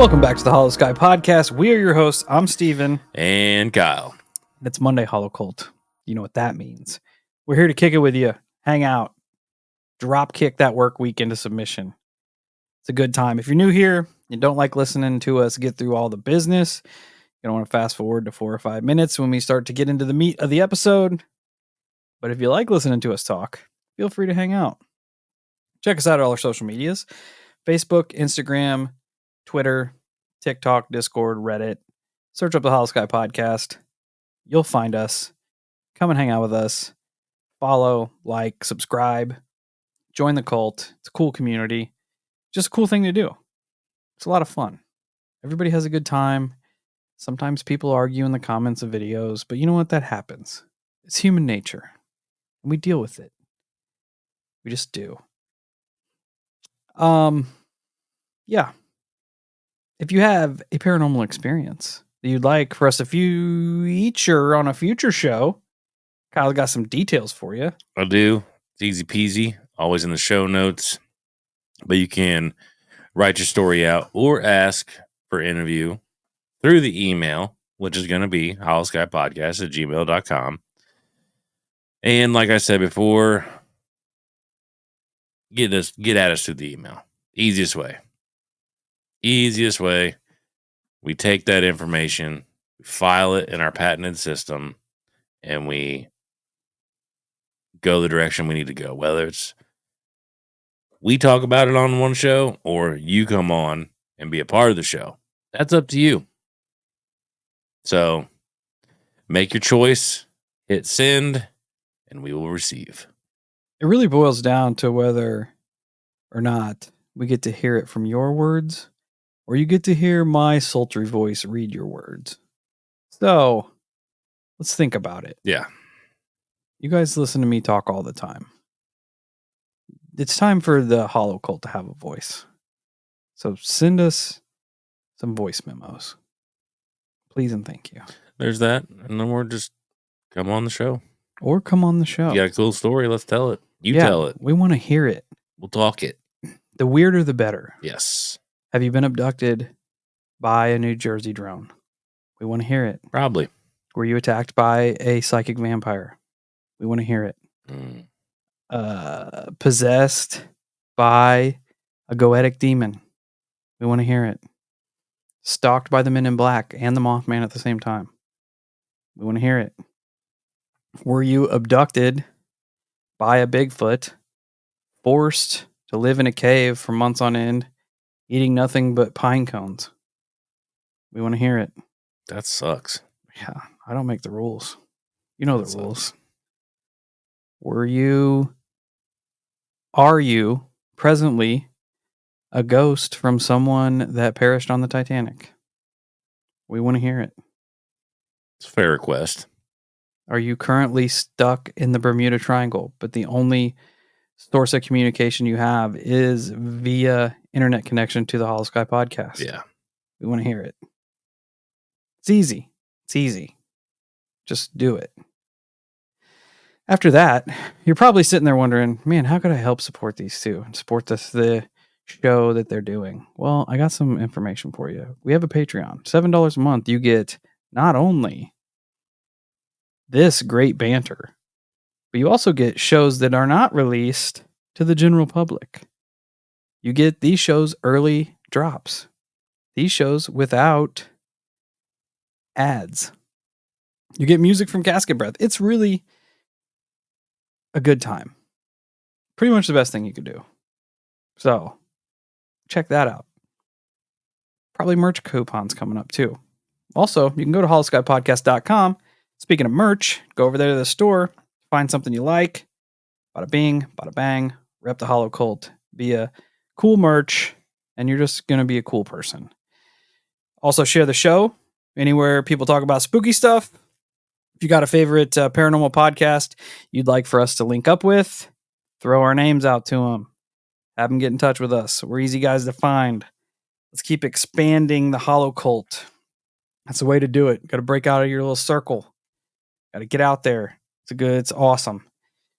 Welcome back to the Holosky podcast. We are your hosts. I'm Steven. And Kyle. It's Monday Holocult. You know what that means. We're here to kick it with you, hang out, drop kick that work week into submission. It's a good time. If you're new here, you don't like listening to us get through all the business, you don't want to fast forward to 4 or 5 minutes when we start to get into the meat of the episode. But if you like listening to us talk, feel free to hang out. Check us out on all our social medias. Facebook, Instagram, Twitter, TikTok, Discord, Reddit. Search up the Holosky podcast. You'll find us. Come and hang out with us. Follow, like, subscribe. Join the cult. It's a cool community. Just a cool thing to do. It's a lot of fun. Everybody has a good time. Sometimes people argue in the comments of videos, but you know what? That happens. It's human nature. And we deal with it. We just do. Yeah. If you have a paranormal experience that you'd like for us to feature on a future show, Kyle got some details for you. I do. It's easy peasy. Always in the show notes. But you can write your story out or ask for interview through the email, which is going to be holoskypodcast@gmail.com. And like I said before, get at us through the email. Easiest way. We take that information, we file it in our patented system, and we go the direction we need to go. Whether it's we talk about it on one show or you come on and be a part of the show. That's up to you. So make your choice, hit send, and we will receive. It really boils down to whether or not we get to hear it from your words or you get to hear my sultry voice read your words. So let's think about it. Yeah. You guys listen to me talk all the time. It's time for the Holocult to have a voice. So send us some voice memos. Please and thank you. There's that. And then we're just come on the show. Or come on the show. You got a cool story, let's tell it. Tell it. We want to hear it. We'll talk it. The weirder the better. Yes. Have you been abducted by a New Jersey drone? We want to hear it. Probably. Were you attacked by a psychic vampire? We want to hear it. Possessed by a goetic demon? We want to hear it. Stalked by the Men in Black and the Mothman at the same time? We want to hear it. Were you abducted by a Bigfoot, forced to live in a cave for months on end, eating nothing but pine cones? We want to hear it. That sucks. Yeah, I don't make the rules. You know the rules. Sucks. Are you presently a ghost from someone that perished on the Titanic? We want to hear it. It's a fair request. Are you currently stuck in the Bermuda Triangle, but the only source of communication you have is via internet connection to the Holosky podcast? Yeah. We want to hear it. It's easy. Just do it. After that, you're probably sitting there wondering, man, how could I help support these two and support the show that they're doing? Well, I got some information for you. We have a Patreon. $7 a month. You get not only this great banter, but you also get shows that are not released to the general public. You get these shows early drops. These shows without ads. You get music from Casket Breath. It's really a good time. Pretty much the best thing you could do. So, check that out. Probably merch coupons coming up too. Also, you can go to holoskypodcast.com. Speaking of merch, go over there to the store, find something you like. Bada bing, bada bang, rep the Holocult. Be a cool merch, and you're just going to be a cool person. Also, share the show anywhere people talk about spooky stuff. If you got a favorite paranormal podcast you'd like for us to link up with, throw our names out to them. Have them get in touch with us. We're easy guys to find. Let's keep expanding the Holocult. That's the way to do it. Got to break out of your little circle. Got to get out there. It's awesome.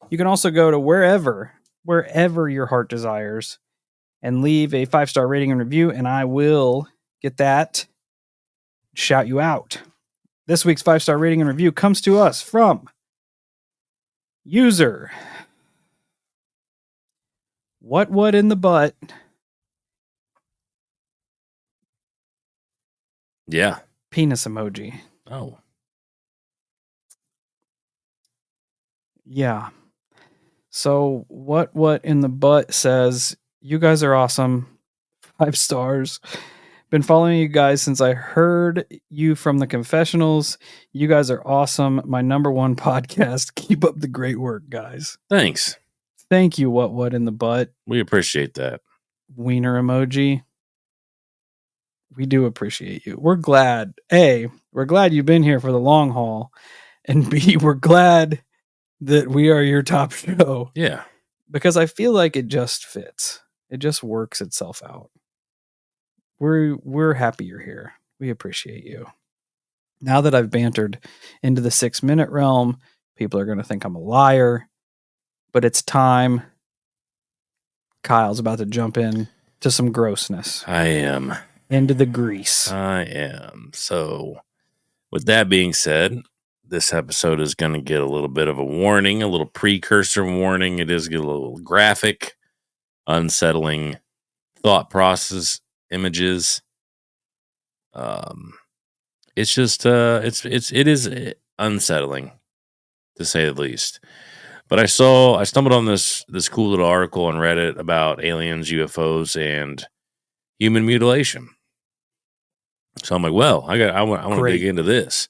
You can also go to wherever your heart desires and leave a 5-star rating and review, and I will get that, shout you out. This week's 5-star rating and review comes to us from user what in the butt. Yeah. Penis emoji. Oh. Yeah. So what in the butt says, you guys are awesome. 5 stars. Been following you guys since I heard you from the confessionals. You guys are awesome. My number one podcast. Keep up the great work, guys. Thanks. Thank you, what in the butt. We appreciate that. Wiener emoji. We do appreciate you. We're glad. A, we're glad you've been here for the long haul. And B, we're glad that we are your top show. Yeah. Because I feel like it just fits. It just works itself out. We're happy you're here. We appreciate you. Now that I've bantered into the 6-minute realm, people are going to think I'm a liar, but it's time. Kyle's about to jump in to some grossness. I am. Into the grease. I am. So, with that being said, this episode is going to get a little bit of a warning, a little precursor warning. It is a little graphic, unsettling thought process, images. It's just it is unsettling, to say the least. But I stumbled on this cool little article on Reddit about aliens, UFOs, and human mutilation. So I'm like, well, I want to dig into this.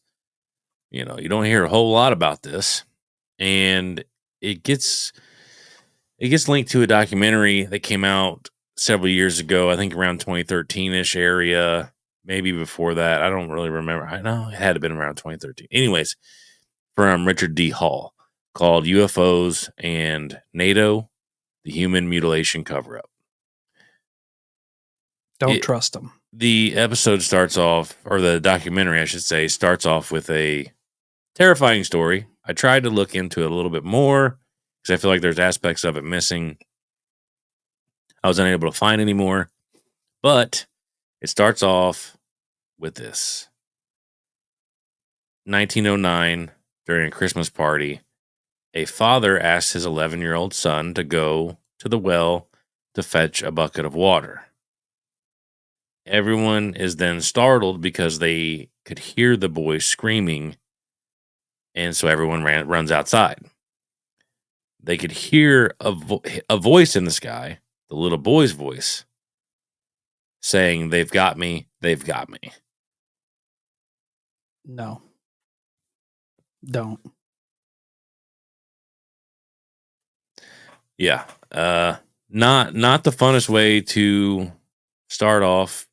You know, you don't hear a whole lot about this, and it gets linked to a documentary that came out several years ago. I think around 2013-ish area, maybe before that. I don't really remember. I know it had to been around 2013. Anyways, from Richard D. Hall, called UFOs and NATO: The Human Mutilation Cover-Up. Don't trust them. The episode starts off, or the documentary, I should say, starts off with a terrifying story. I tried to look into it a little bit more because I feel like there's aspects of it missing. I was unable to find any more, but it starts off with this. 1909, during a Christmas party, a father asks his 11-year-old son to go to the well to fetch a bucket of water. Everyone is then startled because they could hear the boy screaming, and so everyone runs outside. They could hear a voice in the sky, the little boy's voice, saying, "They've got me, they've got me." No. Don't. Yeah. Not the funnest way to start off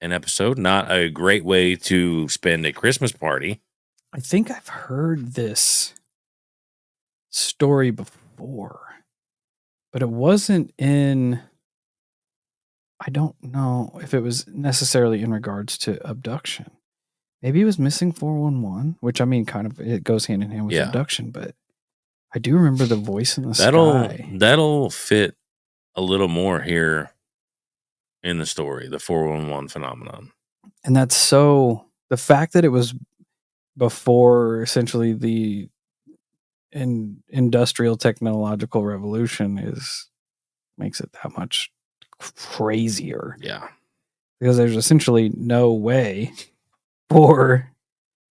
an episode. Not a great way to spend a Christmas party. I think I've heard this story before, but it wasn't in. I don't know if it was necessarily in regards to abduction. Maybe it was missing 411, which I mean, kind of, it goes hand in hand with abduction, but I do remember the voice in the sky. That'll fit a little more here in the story, the 411 phenomenon. And that's so, the fact that it was before essentially the industrial technological revolution makes it that much crazier. Yeah. Because there's essentially no way for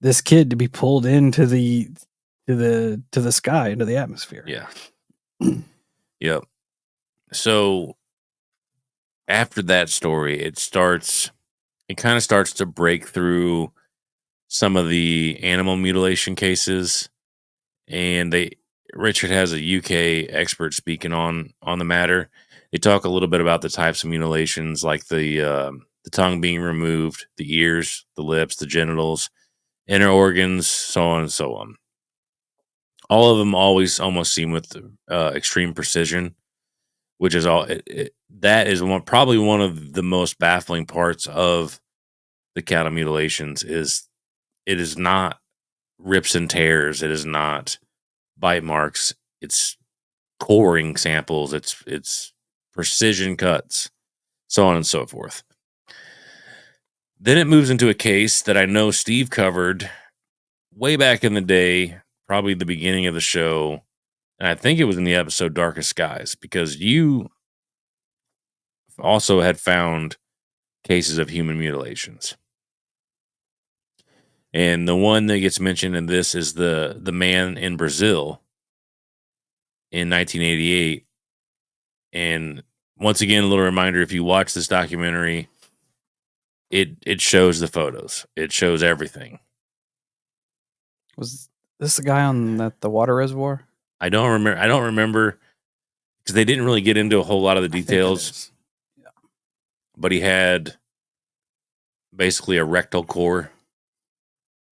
this kid to be pulled into the sky, into the atmosphere. Yeah. Yep. So after that story, it kind of starts to break through some of the animal mutilation cases, and Richard has a UK expert speaking on the matter. They talk a little bit about the types of mutilations, like the tongue being removed, the ears, the lips, the genitals, inner organs, so on and so on. All of them always almost seem with extreme precision, which is that is probably one of the most baffling parts of the cattle mutilations. Is it is not rips and tears, it is not bite marks, it's coring samples, it's precision cuts, so on and so forth. Then it moves into a case that I know Steve covered way back in the day, probably the beginning of the show. And I think it was in the episode Darkest Skies, because you also had found cases of human mutilations. And the one that gets mentioned in this is the man in Brazil in 1988. And once again, a little reminder, if you watch this documentary, it shows the photos. It shows everything. Was this the guy on the water reservoir? I don't remember because they didn't really get into a whole lot of the details. Yeah. But he had basically a rectal core.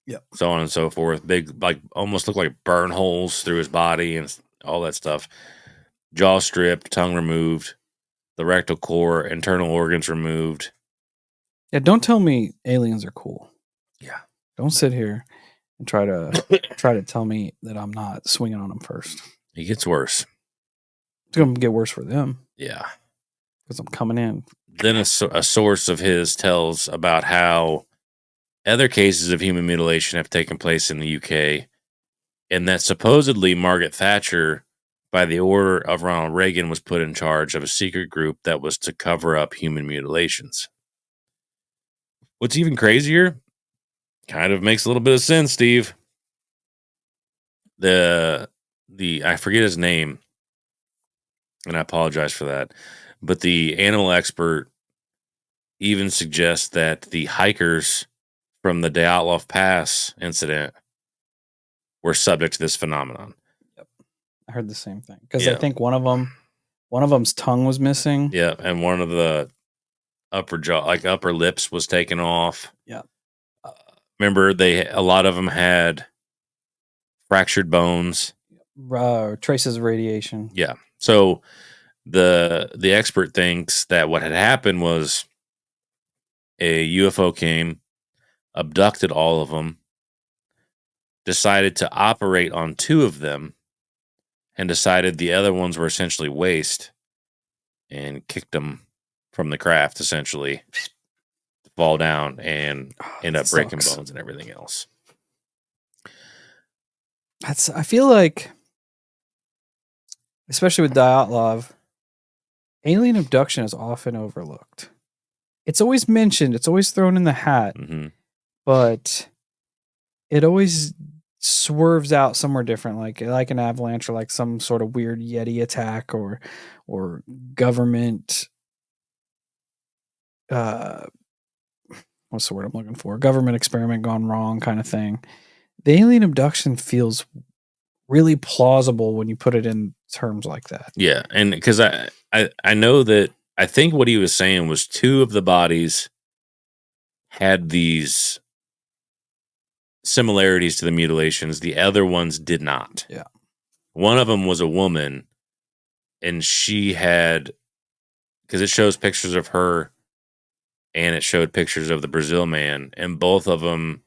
Yep. So on and so forth. Big, like almost looked like burn holes through his body and all that stuff. Jaw stripped, tongue removed, the rectal core, internal organs removed. Yeah, don't tell me aliens are cool. Yeah. Don't sit here and try to tell me that I'm not swinging on them first. It gets worse. It's going to get worse for them. Yeah. Because I'm coming in. Then a source of his tells about how other cases of human mutilation have taken place in the UK, and that supposedly Margaret Thatcher, by the order of Ronald Reagan, was put in charge of a secret group that was to cover up human mutilations. What's even crazier, kind of makes a little bit of sense, Steve. The I forget his name, and I apologize for that, but the animal expert even suggests that the hikers from the Dyatlov Pass incident were subject to this phenomenon. Yep, I heard the same thing because I think one of them's tongue was missing. Yeah, and one of the upper lips was taken off. Yeah. Remember, a lot of them had fractured bones, traces of radiation. Yeah. So the expert thinks that what had happened was a UFO came, abducted all of them, decided to operate on 2 of them, and decided the other ones were essentially waste, and kicked them from the craft essentially to fall down and end up breaking bones and everything else. I feel like, especially with Dyatlov, alien abduction is often overlooked. It's always mentioned, it's always thrown in the hat, but it always swerves out somewhere different, like an avalanche or like some sort of weird Yeti attack or government. What's the word I'm looking for? Government experiment gone wrong kind of thing. The alien abduction feels really plausible when you put it in terms like that. Yeah, and because I know that I think what he was saying was 2 of the bodies had these similarities to the mutilations. The other ones did not. Yeah. One of them was a woman, and she had, because it shows pictures of her and it showed pictures of the Brazil man, and both of them,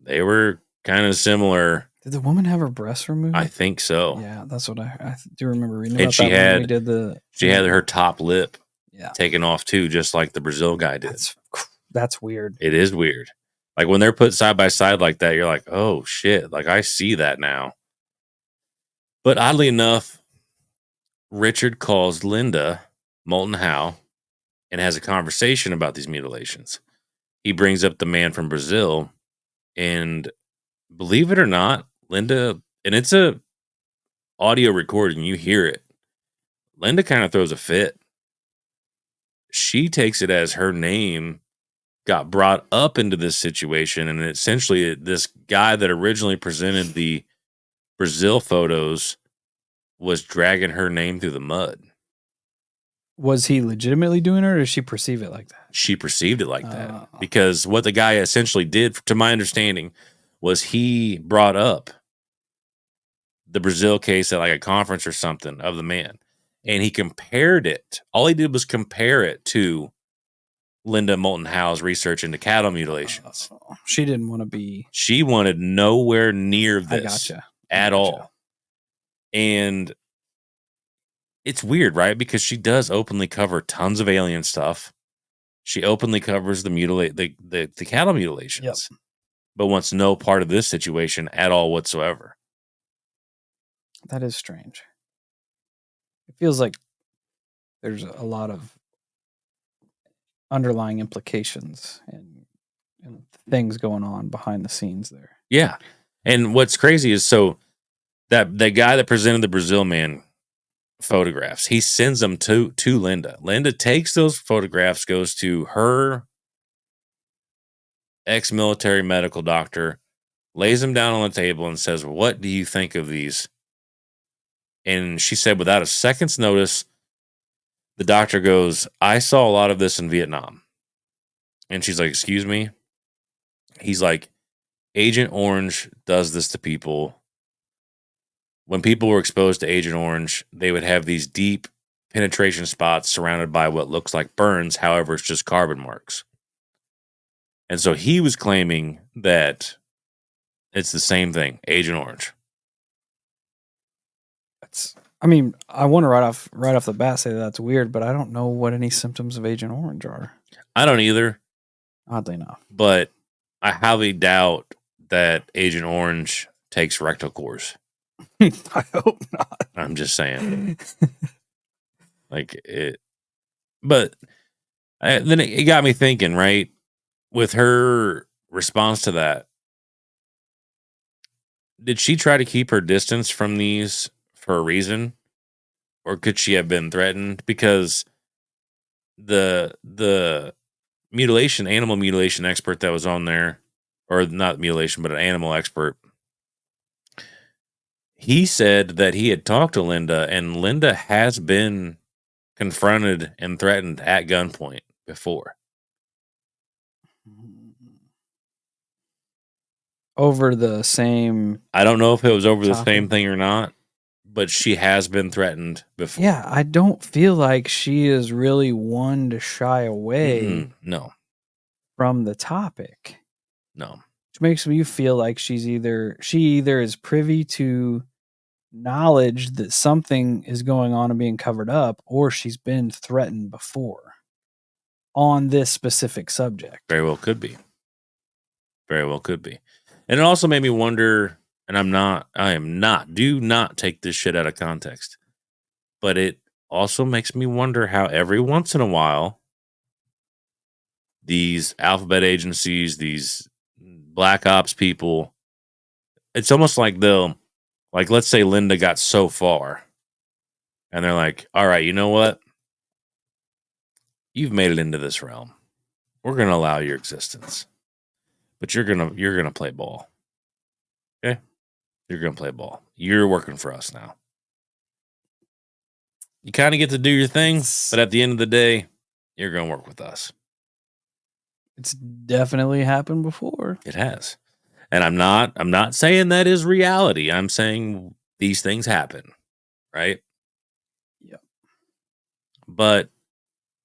they were kind of similar. Did the woman have her breasts removed? I think so. Yeah, that's what I do remember reading about. And she that she had her top lip yeah. taken off too, just like the Brazil guy did. That's weird. It is weird. Like when they're put side by side like that, you're like, oh shit, like I see that now. But oddly enough, Richard calls Linda Moulton Howe and has a conversation about these mutilations. He brings up the man from Brazil, and believe it or not, Linda, and it's a audio recording, you hear it. Linda kind of throws a fit. She takes it as her name got brought up into this situation, and essentially this guy that originally presented the Brazil photos was dragging her name through the mud. Was he legitimately doing it, or did she perceive it like that? She perceived it like that. Because what the guy essentially did, to my understanding, was he brought up the Brazil case at like a conference or something of the man. And he compared it. All he did was compare it to Linda Moulton Howe's research into cattle mutilations. She didn't want to be. She wanted nowhere near this at all. And it's weird, right? Because she does openly cover tons of alien stuff. She openly covers the cattle mutilations, but wants no part of this situation at all whatsoever. That is strange. It feels like there's a lot of underlying implications and things going on behind the scenes there. Yeah. And what's crazy is that guy that presented the Brazil man photographs, he sends them to Linda. Linda takes those photographs, goes to her ex-military medical doctor, lays them down on the table and says, "What do you think of these?" And she said, without a second's notice, the doctor goes, "I saw a lot of this in Vietnam." And she's like, "Excuse me?" He's like, "Agent Orange does this to people. When people were exposed to Agent Orange, they would have these deep penetration spots surrounded by what looks like burns. However, it's just carbon marks." And so he was claiming that it's the same thing, Agent Orange. I mean, I want to right off the bat say that's weird, but I don't know what any symptoms of Agent Orange are. I don't either. Oddly enough. But I highly doubt that Agent Orange takes rectal cores. I hope not. I'm just saying. Like it. But then it got me thinking, right? With her response to that, did she try to keep her distance from these for a reason? Or could she have been threatened? Because the animal mutilation expert that was on there, or not mutilation, but an animal expert, he said that he had talked to Linda, and Linda has been confronted and threatened at gunpoint before. Over the same. I don't know if it was over the same thing or not, but she has been threatened before. Yeah, I don't feel like she is really one to shy away. No. From the topic. No. Which makes me feel like she either is privy to knowledge that something is going on and being covered up, or she's been threatened before on this specific subject. Very well could be. Very well could be. And it also made me wonder, and do not take this shit out of context, but it also makes me wonder how every once in a while these alphabet agencies, these black ops people, it's almost like let's say Linda got so far and they're like, all right, you know what? You've made it into this realm. We're going to allow your existence, but you're going to play ball. Okay. You're going to play ball. You're working for us now. You kind of get to do your thing, but at the end of the day, you're going to work with us. It's definitely happened before. It has. And I'm not saying that is reality. I'm saying these things happen, right? Yep. But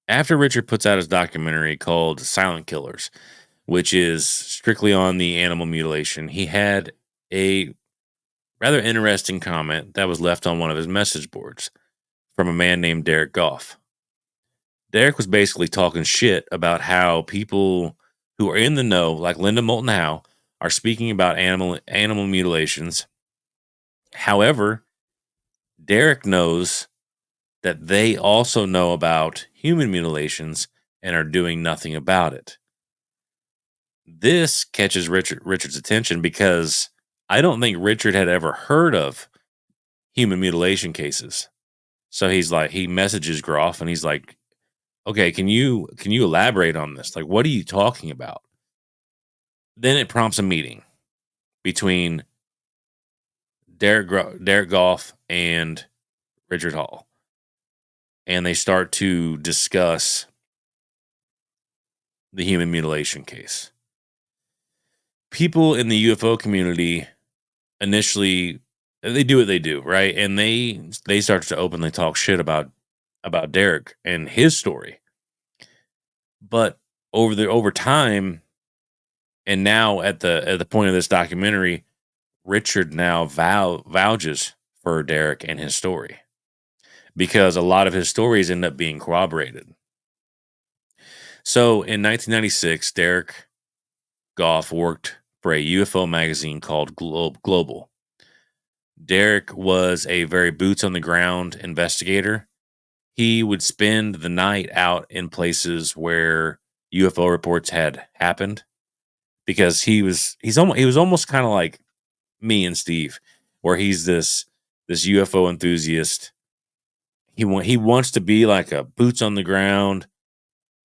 after Richard puts out his documentary called Silent Killers, which is strictly on the animal mutilation, he had a rather interesting comment that was left on one of his message boards from a man named Derek Goff. Derek was basically talking shit about how people who are in the know, like Linda Moulton Howe, are speaking about animal mutilations. However, Derek knows that they also know about human mutilations and are doing nothing about it. This catches Richard's attention because I don't think Richard had ever heard of human mutilation cases. So he messages Groff and he's like, okay, can you elaborate on this? Like, what are you talking about? Then it prompts a meeting between Derek Goff and Richard Hall. And they start to discuss the human mutilation case. People in the UFO community initially, they do what they do, right? And they start to openly talk shit about Derek and his story. But over time, and now at the point of this documentary, Richard now vouches for Derek and his story, because a lot of his stories end up being corroborated. So in 1996, Derek Goff worked for a UFO magazine called Global. Derek was a very boots on the ground investigator. He would spend the night out in places where UFO reports had happened because he was almost kind of like me and Steve, where he's this UFO enthusiast. He wants to be like a boots on the ground.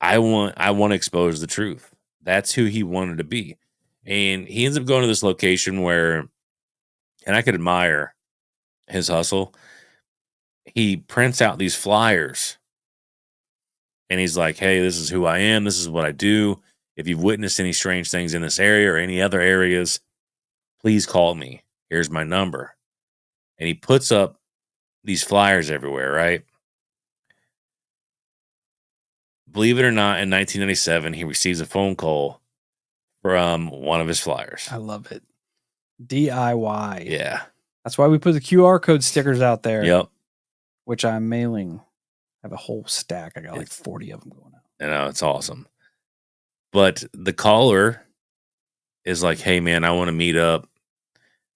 I want to expose the truth. That's who he wanted to be. And he ends up going to this location where, and I could admire his hustle. He prints out these flyers and he's like, "Hey, this is who I am. This is what I do. If you've witnessed any strange things in this area or any other areas, please call me. Here's my number." And he puts up these flyers everywhere, right? Believe it or not, in 1997, he receives a phone call from one of his flyers. I love it. DIY. Yeah. That's why we put the QR code stickers out there. Yep. Which I'm mailing. I have a whole stack. I got like 40 of them going out. I know, it's awesome. But the caller is like, "Hey, man, I want to meet up.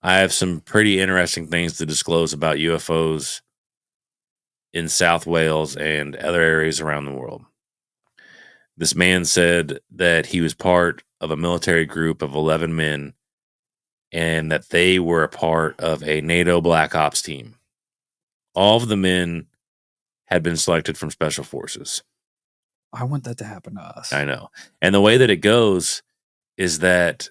I have some pretty interesting things to disclose about UFOs in South Wales and other areas around the world." This man said that he was part of a military group of 11 men and that they were a part of a NATO Black Ops team. All of the men had been selected from special forces. I want that to happen to us. I know. And the way that it goes is that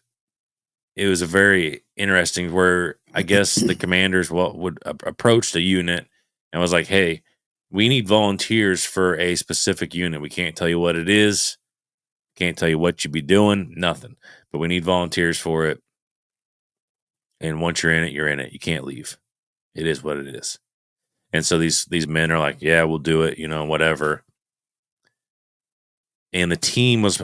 it was a very interesting where I guess the commanders would approach the unit and was like, "Hey, we need volunteers for a specific unit. We can't tell you what it is. Can't tell you what you'd be doing. Nothing. But we need volunteers for it. And once you're in it, you're in it. You can't leave. It is what it is." And so these men are like, "Yeah, we'll do it, whatever." And the team was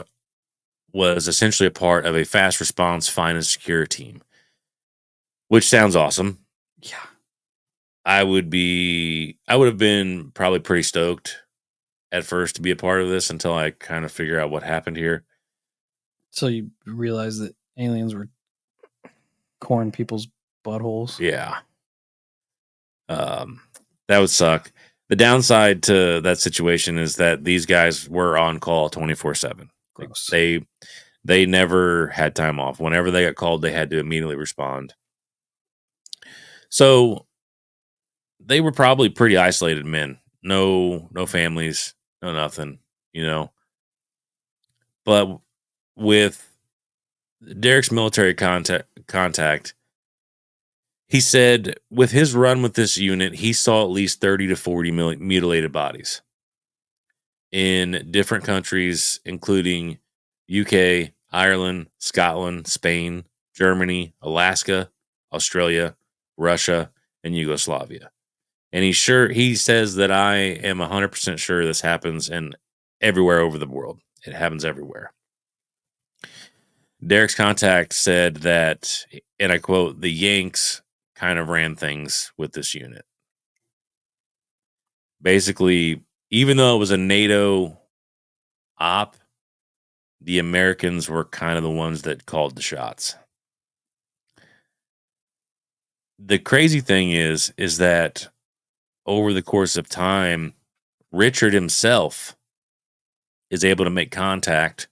essentially a part of a fast response find and secure team, which sounds awesome. Yeah. I would have been probably pretty stoked at first to be a part of this until I kind of figure out what happened here. So you realize that aliens were coring people's buttholes? Yeah. That would suck. The downside to that situation is that these guys were on call 24/7. Gross. They never had time off. Whenever they got called, they had to immediately respond. So they were probably pretty isolated men. No families, no nothing, But with Derek's military contact, he said with his run with this unit, he saw at least 30 to 40 mutilated bodies in different countries, including UK, Ireland, Scotland, Spain, Germany, Alaska, Australia, Russia, and Yugoslavia. And he says that I am 100% sure this happens in everywhere over the world. It happens everywhere. Derek's contact said that, and I quote, "the Yanks kind of ran things with this unit." Basically, even though it was a NATO op, the Americans were kind of the ones that called the shots. The crazy thing is that over the course of time, Richard himself is able to make contact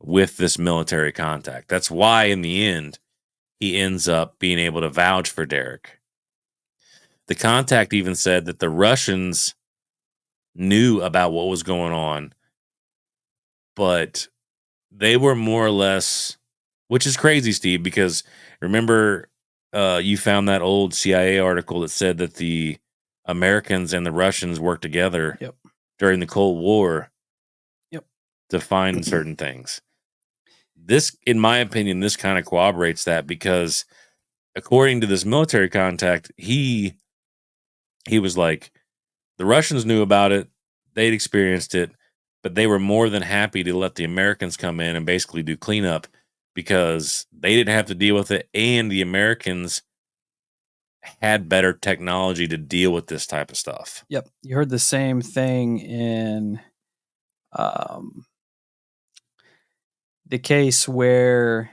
with this military contact. That's why in the end, he ends up being able to vouch for Derek. The contact even said that the Russians knew about what was going on, but they were more or less, which is crazy, Steve, because remember, you found that old CIA article that said that the Americans and the Russians worked together during the Cold War to find certain things. This, in my opinion, this kind of corroborates that because according to this military contact, he was like, the Russians knew about it, they'd experienced it, but they were more than happy to let the Americans come in and basically do cleanup because they didn't have to deal with it, and the Americans had better technology to deal with this type of stuff. Yep. You heard the same thing in the case where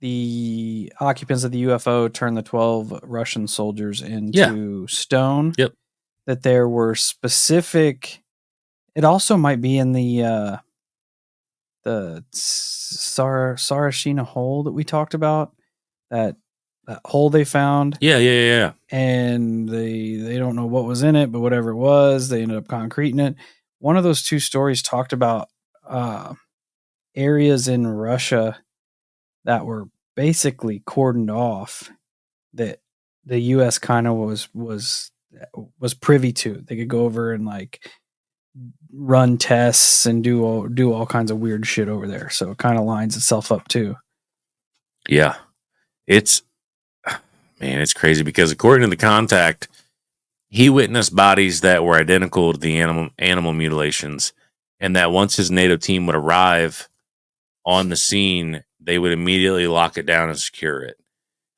the occupants of the UFO turned the 12 Russian soldiers into stone. Yep. That there were specific. It also might be in the Sarashina hole that we talked about. That hole they found. Yeah. And they don't know what was in it, but whatever it was, they ended up concreting it. One of those two stories talked about areas in Russia that were basically cordoned off that the U.S. kind of was privy to. They could go over and like run tests and do all kinds of weird shit over there. So it kind of lines itself up too. Yeah, it's crazy because according to the contact, he witnessed bodies that were identical to the animal mutilations, and that once his NATO team would arrive on the scene, they would immediately lock it down and secure it.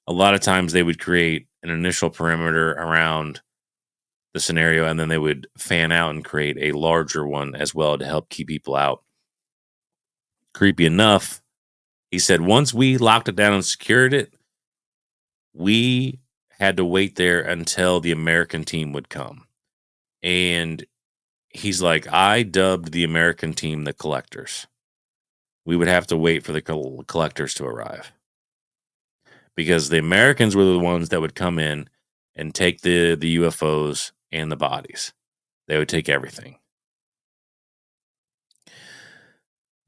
A lot of times they would create an initial perimeter around the scenario, and then they would fan out and create a larger one as well to help keep people out. Creepy enough, he said once we locked it down and secured it, we had to wait there until the American team would come. And he's like, I dubbed the American team the collectors. We would have to wait for the collectors to arrive. Because the Americans were the ones that would come in and take the UFOs and the bodies. They would take everything.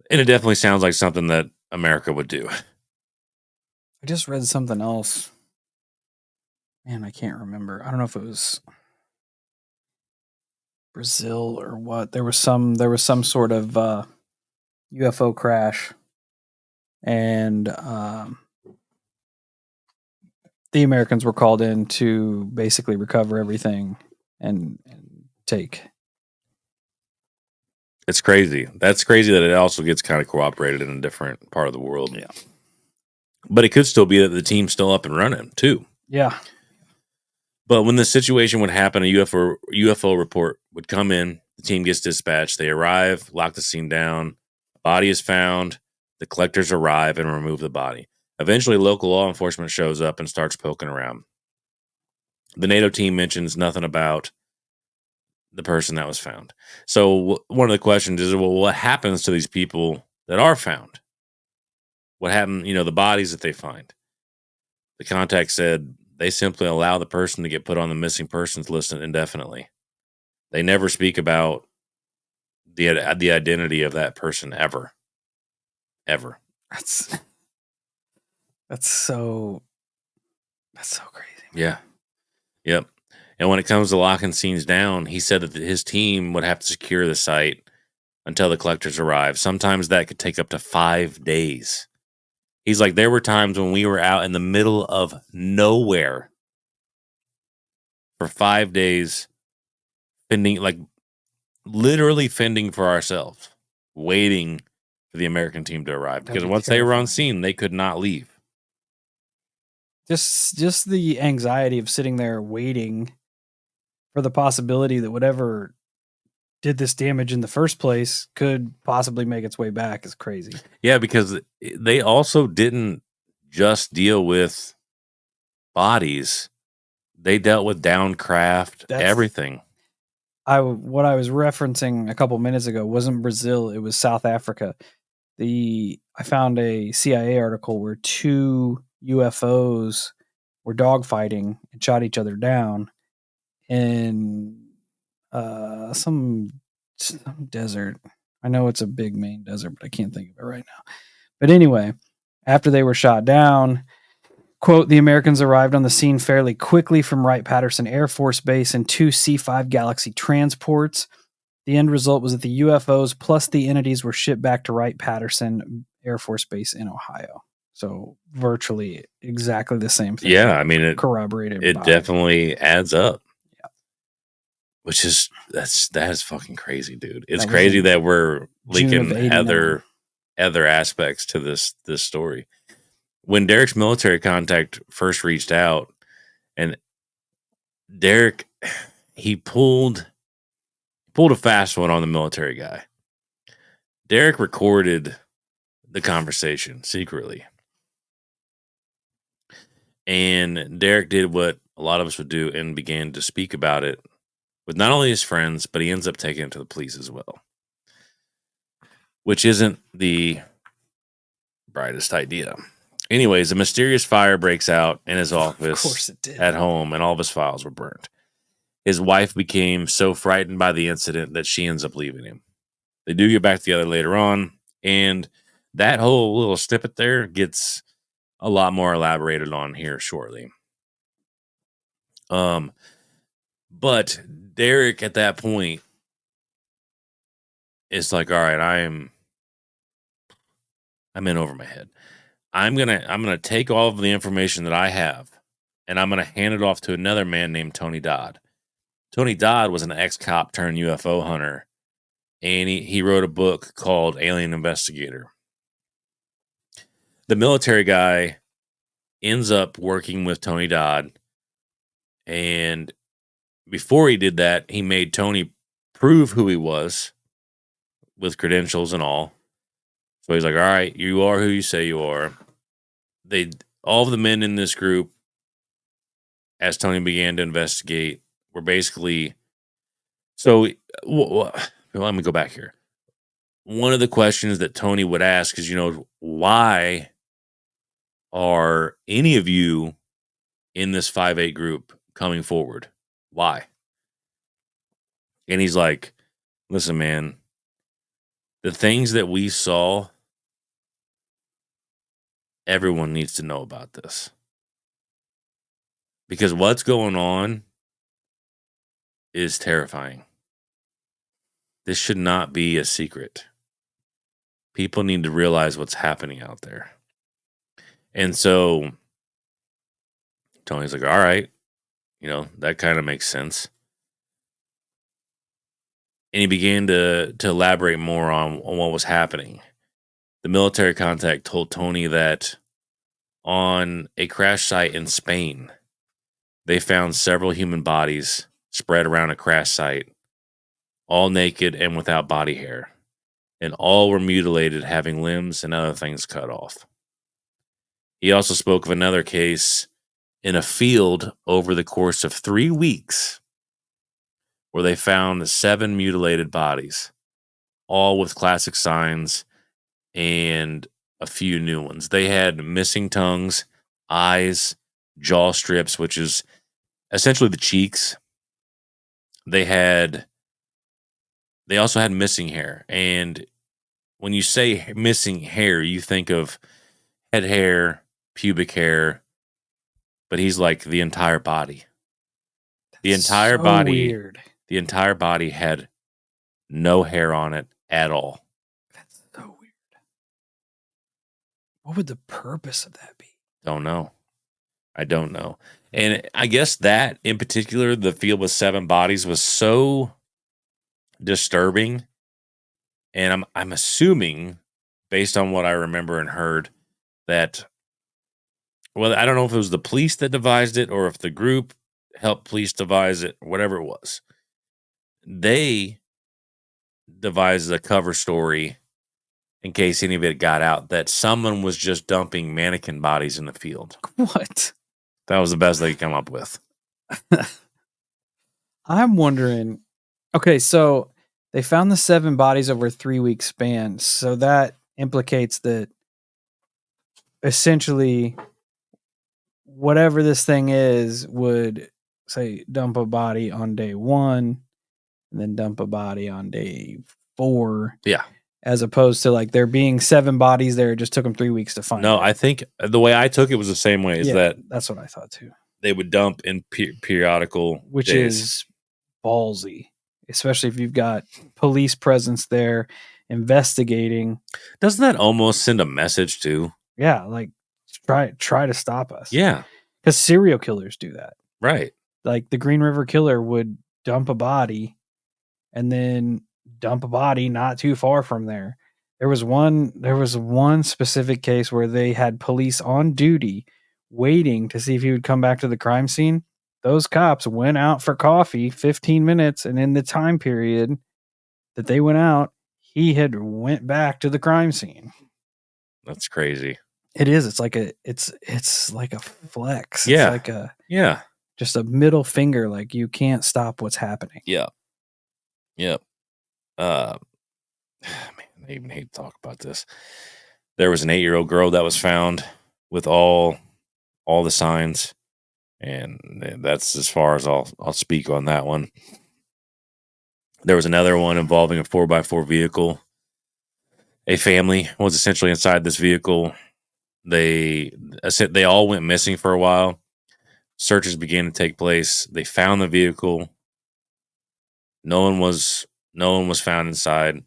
And it definitely sounds like something that America would do. I just read something else. Man, I can't remember. I don't know if it was Brazil or what. There was some sort of UFO crash, and the Americans were called in to basically recover everything and take. It's crazy. That's crazy that it also gets kind of cooperated in a different part of the world. Yeah. But it could still be that the team's still up and running, too. Yeah. But when the situation would happen, a UFO report would come in, the team gets dispatched, they arrive, lock the scene down, body is found, the collectors arrive and remove the body. Eventually, local law enforcement shows up and starts poking around. The NATO team mentions nothing about the person that was found. So one of the questions is, well, what happens to these people that are found? What happened, the bodies that they find? The contact said they simply allow the person to get put on the missing persons list indefinitely. They never speak about the identity of that person ever. Ever. That's so crazy. Yeah. Yep. And when it comes to locking scenes down, he said that his team would have to secure the site until the collectors arrive. Sometimes that could take up to 5 days. He's like, there were times when we were out in the middle of nowhere for 5 days, literally fending for ourselves, waiting for the American team to arrive. Because once they were on scene, they could not leave. Just the anxiety of sitting there waiting for the possibility that whatever did this damage in the first place could possibly make its way back is crazy. Yeah, because they also didn't just deal with bodies. They dealt with down craft, everything. What I was referencing a couple minutes ago wasn't Brazil, it was South Africa. I found a CIA article where 2 UFOs were dogfighting and shot each other down in some desert. I know it's a big main desert, but I can't think of it right now. But anyway, after they were shot down, quote, the Americans arrived on the scene fairly quickly from Wright-Patterson Air Force Base in 2 C-5 Galaxy transports. The end result was that the UFOs plus the entities were shipped back to Wright-Patterson Air Force Base in Ohio. So virtually exactly the same thing. Yeah, I mean, it corroborated. It definitely adds up. Yeah, which is that is fucking crazy, dude. It's crazy that we're leaking other aspects to this story. When Derek's military contact first reached out, and Derek, he pulled a fast one on the military guy. Derek recorded the conversation secretly. And Derek did what a lot of us would do and began to speak about it with not only his friends, but he ends up taking it to the police as well, which isn't the brightest idea. Anyways, a mysterious fire breaks out in his office Of course it did. at home, and all of his files were burnt. His wife became so frightened by the incident that she ends up leaving him. They do get back together later on, and that whole little snippet there gets a lot more elaborated on here shortly. But Derek at that point is like, all right, I'm in over my head. I'm gonna take all of the information that I have, and I'm gonna hand it off to another man named Tony Dodd. Tony Dodd was an ex-cop turned UFO hunter, and he wrote a book called Alien Investigator. The military guy ends up working with Tony Dodd, and before he did that, he made Tony prove who he was with credentials and all. So he's like, all right, you are who you say you are. All of the men in this group, as Tony began to investigate, were basically, so let me go back here. One of the questions that Tony would ask is, why are any of you in this 5-8 group coming forward? Why? And he's like, listen, man, the things that we saw, everyone needs to know about this. Because what's going on is terrifying. This should not be a secret. People need to realize what's happening out there. And so Tony's like, all right, that kind of makes sense. And he began to elaborate more on what was happening. The military contact told Tony that on a crash site in Spain, they found several human bodies spread around a crash site, all naked and without body hair, and all were mutilated, having limbs and other things cut off. He also spoke of another case in a field over the course of 3 weeks where they found 7 mutilated bodies, all with classic signs and a few new ones. They had missing tongues, eyes, jaw strips, which is essentially the cheeks. They also had missing hair. And when you say missing hair, you think of head hair, pubic hair, but he's like the entire body. The entire body, weird. The entire body had no hair on it at all. That's so weird. What would the purpose of that be? Don't know. I don't know. And I guess that in particular, the field with 7 bodies was so disturbing. And I'm assuming, based on what I remember and heard, that, well, I don't know if it was the police that devised it or if the group helped police devise it, whatever it was. They devised a cover story in case any of it got out that someone was just dumping mannequin bodies in the field. What? That was the best they could come up with. I'm wondering, okay, so they found the 7 bodies over a 3-week span. So that implicates that essentially whatever this thing is would say dump a body on day 1 and then dump a body on day 4. Yeah. As opposed to like there being 7 bodies there, it just took them 3 weeks to find. No, I think the way I took it was the same way. Is that that's what I thought too. They would dump in periodical which days. Is ballsy, especially if you've got police presence there investigating. Doesn't that almost send a message too? Yeah, like try to stop us. Yeah, because serial killers do that, right? Like the Green River Killer would dump a body and then dump a body not too far from there. There was one specific case where they had police on duty waiting to see if he would come back to the crime scene. Those cops went out for coffee 15 minutes, and in the time period that they went out, he had went back to the crime scene. That's crazy. It is. It's like a flex. It's Yeah. like Yeah. just a middle finger. Like you can't stop what's happening. Yeah. Yep. Man, I even hate to talk about this. There was an 8-year-old girl that was found with all the signs, and that's as far as I'll speak on that one. There was another one involving a 4x4 vehicle. A family was essentially inside this vehicle. They all went missing for a while. Searches began to take place. They found the vehicle. No one was found inside.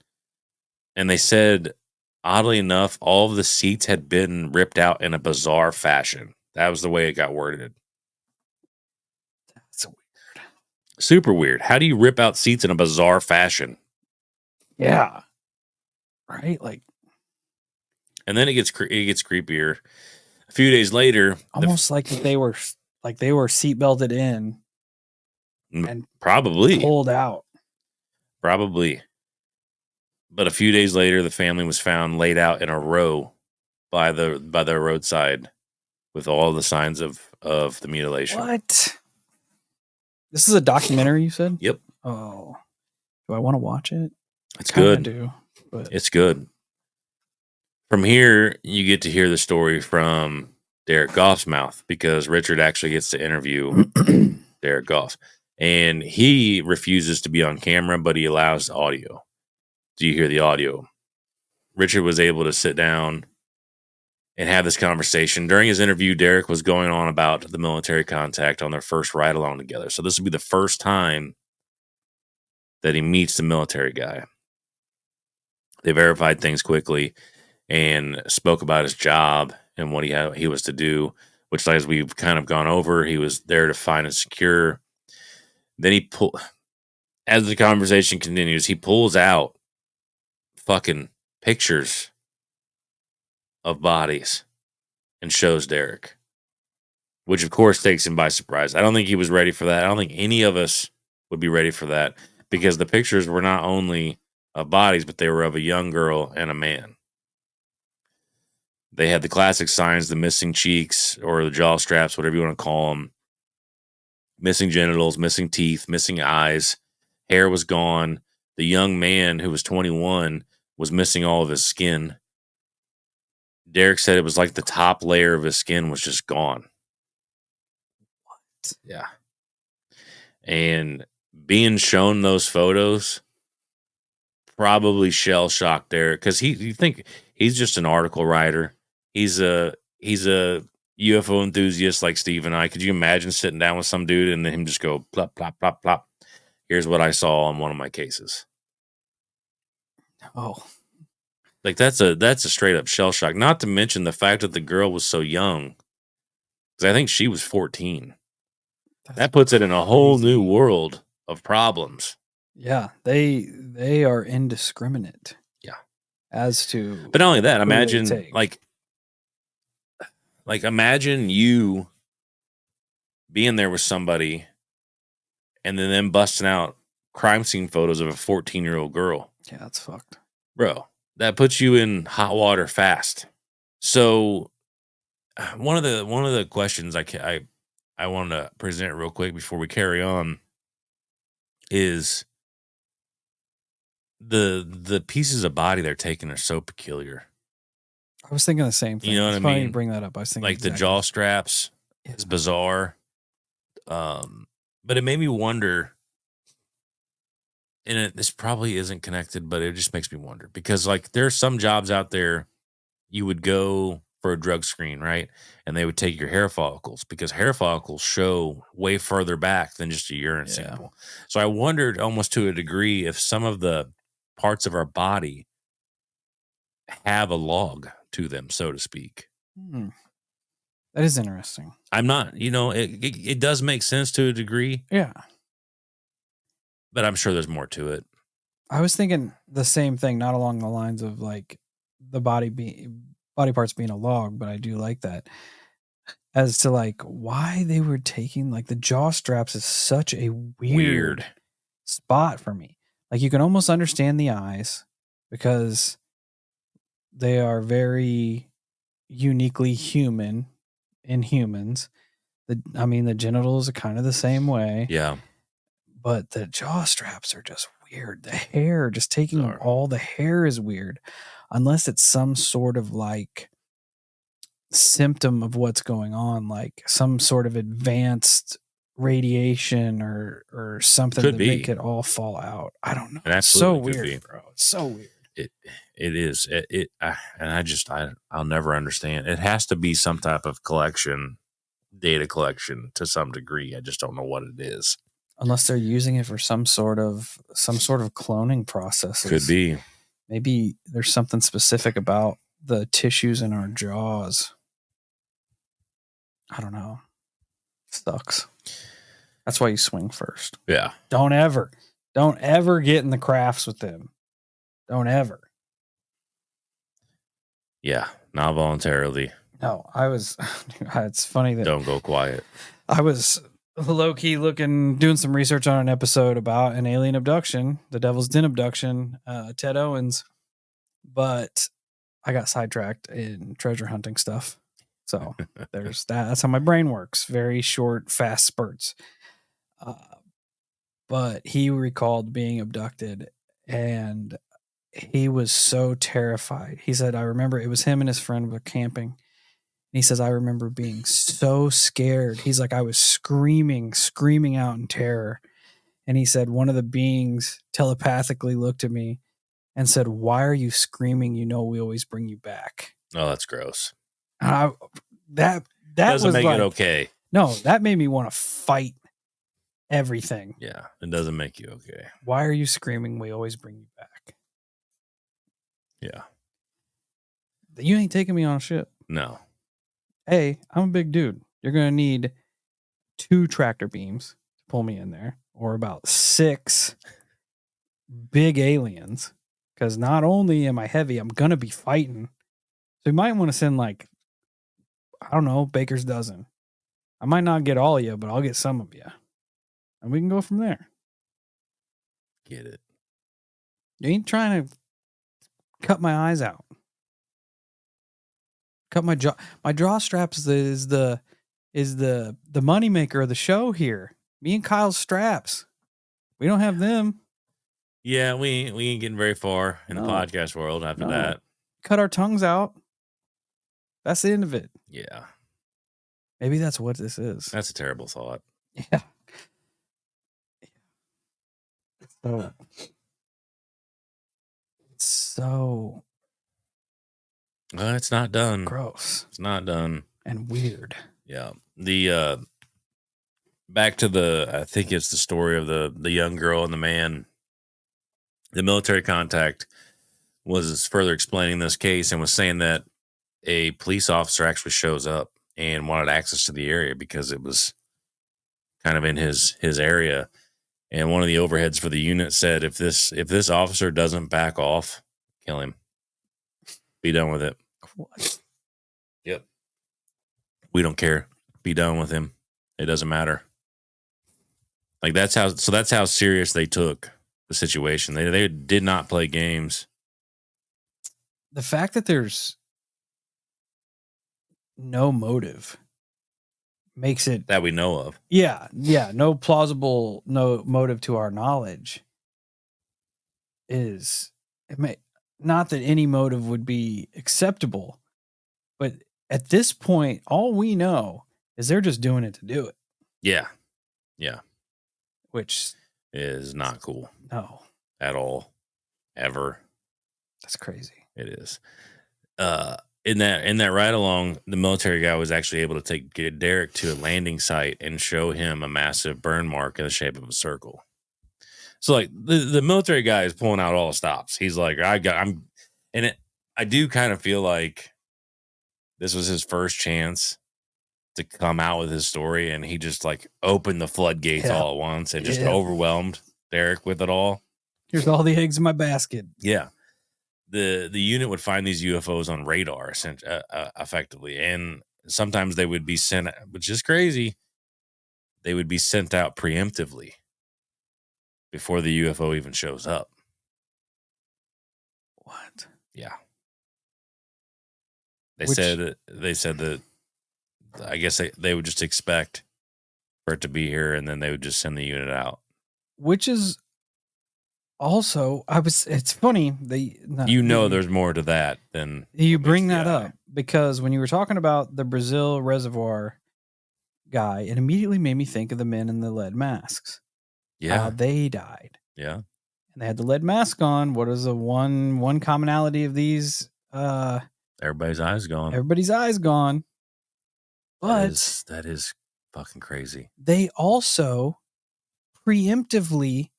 And they said, oddly enough, all of the seats had been ripped out in a bizarre fashion. That was the way it got worded. That's weird. Super weird. How do you rip out seats in a bizarre fashion? Yeah. Right? Like, and then it gets creepier. A few days later, almost like they were seat belted in and probably pulled out. Probably. But a few days later, the family was found laid out in a row by the roadside with all the signs of the mutilation. What? This is a documentary, you said? Yep. Oh. Do I want to watch it? It's good. I do, but it's good. From here, you get to hear the story from Derek Goff's mouth, because Richard actually gets to interview Derek Goff. And he refuses to be on camera, but he allows audio. Do you hear the audio? Richard was able to sit down and have this conversation. During his interview, Derek was going on about the military contact on their first ride along together. So this would be the first time that he meets the military guy. They verified things quickly and spoke about his job and what he was to do, which, as we've kind of gone over, he was there to find and secure. Then as the conversation continues, he pulls out fucking pictures of bodies and shows Derek, which of course takes him by surprise. I don't think he was ready for that. I don't think any of us would be ready for that, because the pictures were not only of bodies, but they were of a young girl and a man. They had the classic signs, the missing cheeks or the jaw straps, whatever you want to call them, missing genitals, missing teeth, missing eyes, hair was gone. The young man, who was 21, was missing all of his skin. Derek said it was like the top layer of his skin was just gone. What? Yeah. And being shown those photos probably shell shocked Derek, because you think he's just an article writer. He's a UFO enthusiast like Steve and I. Could you imagine sitting down with some dude and then him just go plop, plop, plop, plop? Here's what I saw on one of my cases. Oh. Like that's a straight up shell shock. Not to mention the fact that the girl was so young. Because I think she was 14. That puts it in a whole new world of problems. Yeah, they are indiscriminate. Yeah. As to, but not only that, imagine like imagine you being there with somebody and then them busting out crime scene photos of a 14-year-old girl. Yeah, that's fucked. Bro, that puts you in hot water fast. So one of the questions I want to present real quick before we carry on is the pieces of body they're taking are so peculiar. I was thinking the same thing. You know what I mean? You bring that up. I was thinking like the jaw straps. It's bizarre. But it made me wonder, and this probably isn't connected, but it just makes me wonder, because like there's some jobs out there you would go for a drug screen, right? And they would take your hair follicles, because hair follicles show way further back than just a urine sample. So I wondered, almost to a degree, if some of the parts of our body have a log to them, so to speak. That is interesting. I'm not, it does make sense to a degree. Yeah. But I'm sure there's more to it. I was thinking the same thing, not along the lines of like the body parts being a log, but I do like that. As to like why they were taking, like, the jaw straps is such a weird spot for me. Like, you can almost understand the eyes, because they are very uniquely human in humans. The genitals are kind of the same way. Yeah. But the jaw straps are just weird. The hair, just taking Bizarre. all the hair is weird. Unless it's some sort of like symptom of what's going on, like some sort of advanced radiation or something Could that be. make it all fall out. I don't know. It It's so absolutely could weird, be. bro. It's so weird. It is. I'll never understand. It has to be some type of data collection to some degree. I just don't know what it is. Unless they're using it for some sort of cloning processes. Could be. Maybe there's something specific about the tissues in our jaws. I don't know. Sucks. That's why you swing first. Yeah. Don't ever get in the crafts with them. Don't ever. Yeah. Not voluntarily. No, it's funny that Don't go quiet. I was low key doing some research on an episode about an alien abduction, the Devil's Den abduction, Ted Owens, but I got sidetracked in treasure hunting stuff. So there's that. That's how my brain works. Very short, fast spurts. But he recalled being abducted and he was so terrified. He said, I remember it was him and his friend were camping. And he says, I remember being so scared. He's like, I was screaming out in terror. And he said, one of the beings telepathically looked at me and said, why are you screaming? You know, we always bring you back. Oh, that's gross. That doesn't was make like, it okay. No, that made me want to fight everything. Yeah, it doesn't make you okay. Why are you screaming? We always bring you back. Yeah. You ain't taking me on shit. No. Hey, I'm a big dude. You're going to need 2 tractor beams to pull me in there, or about 6 big aliens. Because not only am I heavy, I'm going to be fighting. So you might want to send like, I don't know, baker's dozen. I might not get all of you, but I'll get some of you. And we can go from there. Get it. You ain't trying to cut my eyes out. Cut my jaw. My jaw straps is the moneymaker of the show here. Me and Kyle's straps. We don't have them. Yeah, we ain't getting very far in the podcast world after that. Cut our tongues out. That's the end of it. Yeah. Maybe that's what this is. That's a terrible thought. Yeah. So it's not done. Gross. It's not done. And weird. Yeah. The back to I think it's the story of the young girl and the man. The military contact was further explaining this case and was saying that a police officer actually shows up and wanted access to the area because it was kind of in his area. And one of the overheads for the unit said, if this officer doesn't back off, kill him. Be done with it. What? Yep. We don't care. Be done with him. It doesn't matter. Like that's how serious they took the situation. They did not play games. The fact that there's no motive makes it that we know of. Yeah. No plausible, no motive to our knowledge not that any motive would be acceptable, but at this point, all we know is they're just doing it to do it. Yeah. Yeah. Which is not cool. No. At all. Ever. That's crazy. It is. In that ride along, the military guy was actually able to take Derek to a landing site and show him a massive burn mark in the shape of a circle. So like the military guy is pulling out all the stops. He's like, I do kind of feel like this was his first chance to come out with his story, and he just like opened the floodgates all at once and just overwhelmed Derek with it all. Here's all the eggs in my basket. Yeah. The unit would find these UFOs on radar effectively, and sometimes they would be sent, which is crazy. They would be sent out preemptively before the UFO even shows up. What? Yeah. They said that I guess they would just expect for it to be here, and then they would just send the unit out. Which is also, it's funny. There's more to that than you bring that up, because when you were talking about the Brazil reservoir guy, it immediately made me think of the men in the lead masks. Yeah. How they died. Yeah. And they had the lead mask on. What is the one commonality of these? Everybody's eyes gone. Everybody's eyes gone. But that is fucking crazy. They also preemptively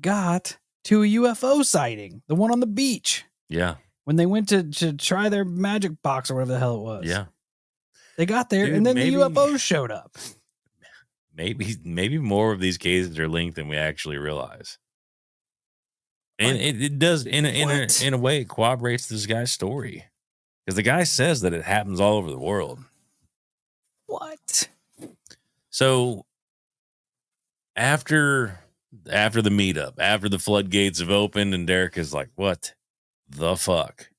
got to a UFO sighting, the one on the beach. Yeah. When they went to try their magic box or whatever the hell it was. Yeah. They got there, and then the UFOs showed up. Maybe more of these cases are linked than we actually realize. And it does, in a way, it corroborates this guy's story. Because the guy says that it happens all over the world. What? So after the meetup, after the floodgates have opened, and Derek is like, what the fuck?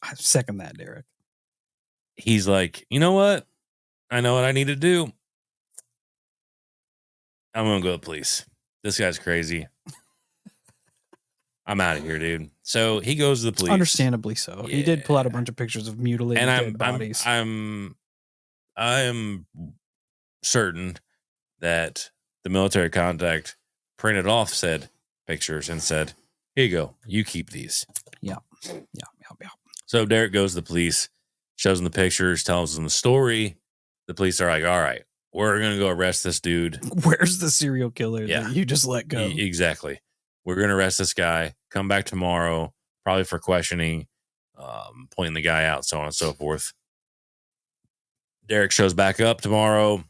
I second that, Derek. He's like, you know what? I know what I need to do. I'm going to go to the police. This guy's crazy. I'm out of here, dude. So he goes to the police. Understandably so. Yeah. He did pull out a bunch of pictures of mutilated dead bodies. I'm certain that the military contact printed off said pictures and said, here you go. You keep these. Yeah. So Derek goes to the police, shows them the pictures, tells them the story. The police are like, all right, we're going to go arrest this dude. Where's the serial killer that you just let go? Exactly. We're going to arrest this guy, come back tomorrow, probably for questioning, pointing the guy out, so on and so forth. Derek shows back up tomorrow,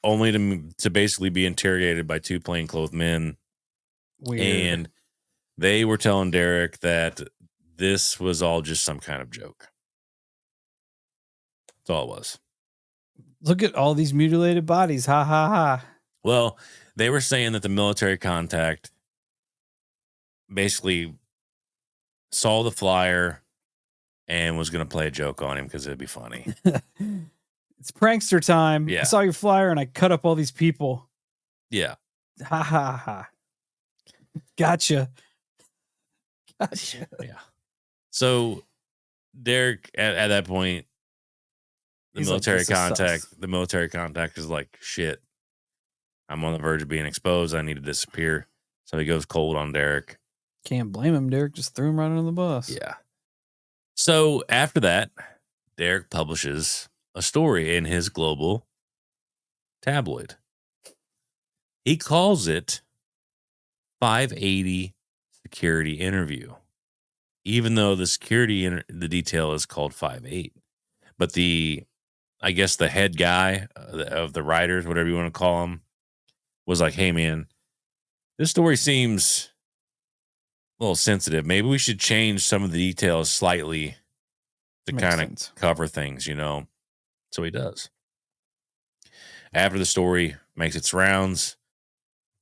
only to basically be interrogated by two plainclothes men. Weird. And they were telling Derek that this was all just some kind of joke. That's all it was. Look at all these mutilated bodies. Ha, ha, ha. Well, they were saying that the military contact basically saw the flyer and was going to play a joke on him because it'd be funny. It's prankster time. Yeah. I saw your flyer and I cut up all these people. Yeah. Ha, ha, ha. Gotcha. Yeah. So Derek, at that point, the military contact is like, shit, I'm on the verge of being exposed. I need to disappear. So he goes cold on Derek. Can't blame him. Derek just threw him right under the bus. Yeah. So after that, Derek publishes a story in his global tabloid. He calls it 580 security interview, even though the the detail is called 58. But I guess the head guy of the writers, whatever you want to call him, was like, hey, man, this story seems a little sensitive. Maybe we should change some of the details slightly to kind of cover things, you know? So he does. After the story makes its rounds,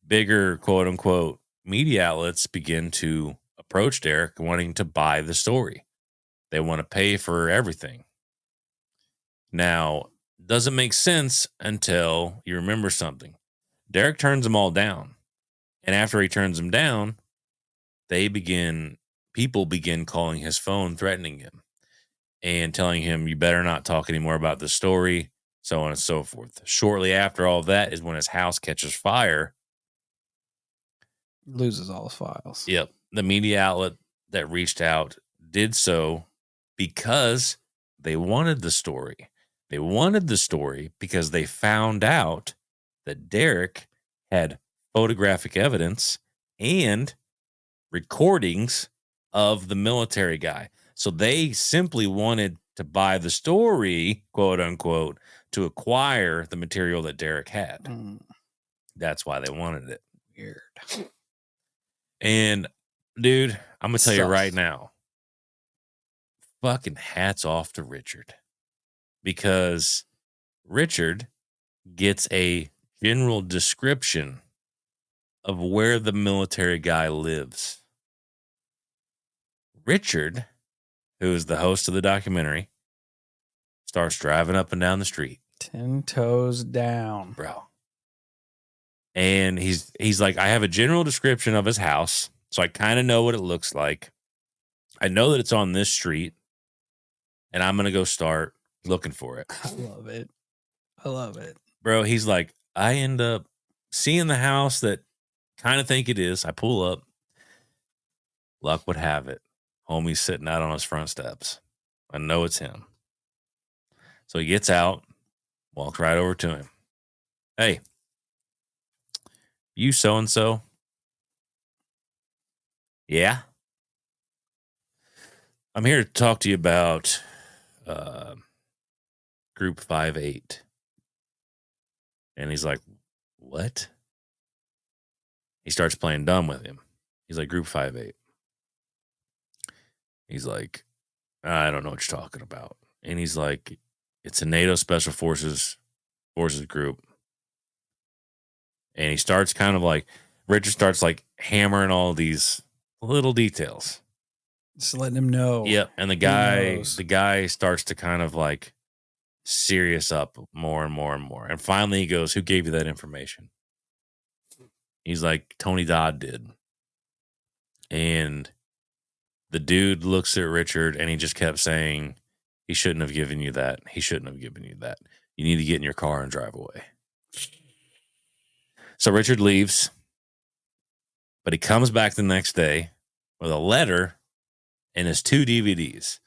bigger, quote unquote, media outlets begin to approach Derek wanting to buy the story. They want to pay for everything. Now, doesn't make sense until you remember something. Derek turns them all down. And after he turns them down, people begin calling his phone, threatening him and telling him, you better not talk anymore about the story, so on and so forth. Shortly after all that is when his house catches fire. Loses all his files. Yep. The media outlet that reached out did so because they wanted the story. They wanted the story because they found out that Derek had photographic evidence and recordings of the military guy. So they simply wanted to buy the story, quote unquote, to acquire the material that Derek had. That's why they wanted it. Weird. And dude, I'm going to tell you right now, fucking hats off to Richard, because Richard gets a general description of where the military guy lives. Richard who is the host of the documentary, starts driving up and down the street. 10 toes down. Bro. And he's like, I have a general description of his house, so I kind of know what it looks like. I know that it's on this street, and I'm going to go start looking for it. I love it. I love it. Bro, he's like, I end up seeing the house that kind of think it is. I pull up. Luck would have it. Homie's sitting out on his front steps. I know it's him. So he gets out, walks right over to him. Hey, you so-and-so? Yeah? I'm here to talk to you about Group 5-8. And he's like, what? He starts playing dumb with him. He's like, Group 5-8. He's like, I don't know what you're talking about. And he's like, it's a NATO Special Forces group. And he starts kind of like, Richard starts like hammering all these little details. Just letting him know. Yep. And the guy starts to kind of like serious up more and more and more. And finally he goes, who gave you that information? He's like, Tony Dodd did. And the dude looks at Richard and he just kept saying, he shouldn't have given you that. He shouldn't have given you that. You need to get in your car and drive away. So Richard leaves, but he comes back the next day with a letter and his 2 DVDs.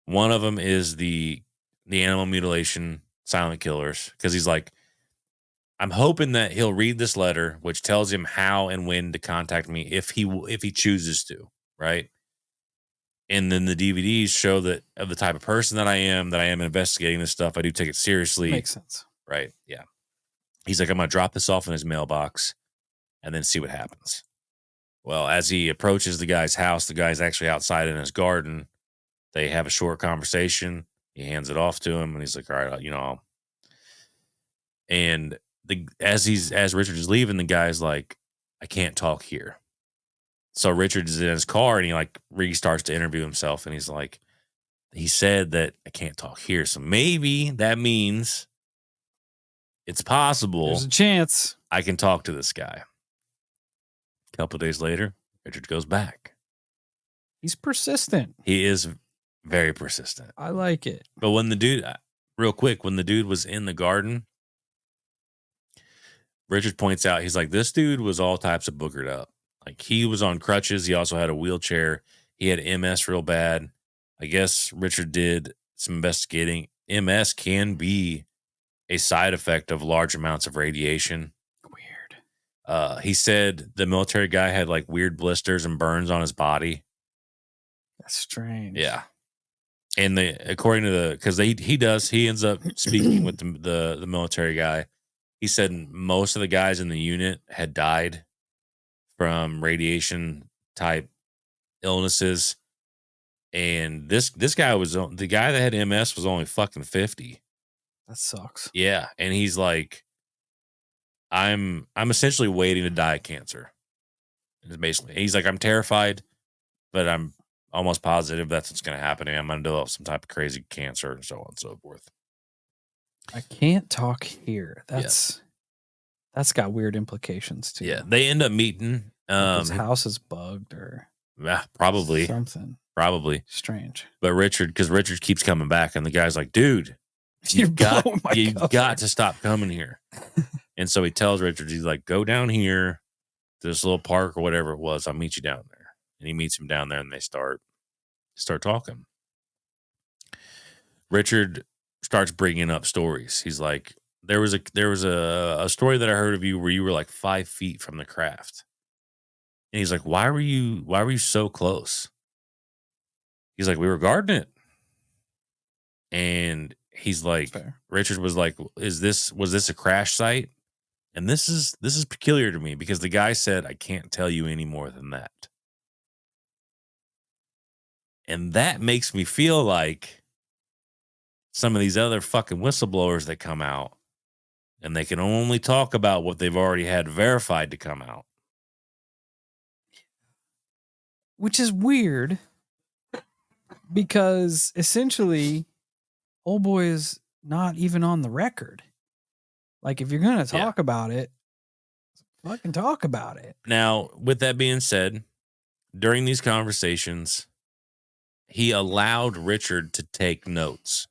One of them is the animal mutilation silent killers, because he's like, I'm hoping that he'll read this letter, which tells him how and when to contact me if he chooses to, right? And then the DVDs show that of the type of person that I am investigating this stuff. I do take it seriously. Makes sense. Right. Yeah. He's like, I'm going to drop this off in his mailbox and then see what happens. Well, as he approaches the guy's house, the guy's actually outside in his garden. They have a short conversation. He hands it off to him and he's like, all right, and as Richard is leaving, the guy's like, I can't talk here. So Richard is in his car and he like restarts to interview himself. And he's like, he said that I can't talk here. So maybe that means it's possible. There's a chance I can talk to this guy. A couple of days later, Richard goes back. He's persistent. He is very persistent. I like it. But when the dude was in the garden, Richard points out, he's like, this dude was all types of boogered up. Like, he was on crutches. He also had a wheelchair. He had MS real bad. I guess Richard did some investigating. MS can be a side effect of large amounts of radiation. Weird. He said the military guy had like weird blisters and burns on his body. That's strange. Yeah. And according to because he ends up speaking with the military guy. He said most of the guys in the unit had died from radiation type illnesses. And this guy the guy that had MS was only fucking 50. That sucks. Yeah. And he's like, I'm essentially waiting to die of cancer. Basically, he's like, I'm terrified, but I'm almost positive that's what's going to happen to me. I'm going to develop some type of crazy cancer and so on and so forth. I can't talk here. That's got weird implications too. Yeah, they end up meeting. His house is bugged or probably something. Probably strange. But Richard keeps coming back, and the guy's like, "Dude, you've got to stop coming here." And so he tells Richard, he's like, "Go down here to this little park or whatever it was. I'll meet you down there." And he meets him down there, and they start talking. Richard starts bringing up stories. He's like, there was a story that I heard of you where you were like 5 feet from the craft. And he's like, why were you so close? He's like, we were guarding it. And he's like, Richard was like, was this a crash site? And this is peculiar to me because the guy said, I can't tell you any more than that. And that makes me feel like some of these other fucking whistleblowers that come out and they can only talk about what they've already had verified to come out. Which is weird Because essentially, old boy is not even on the record. Like, if you're going to talk about it, fucking talk about it. Now, with that being said, during these conversations, he allowed Richard to take notes.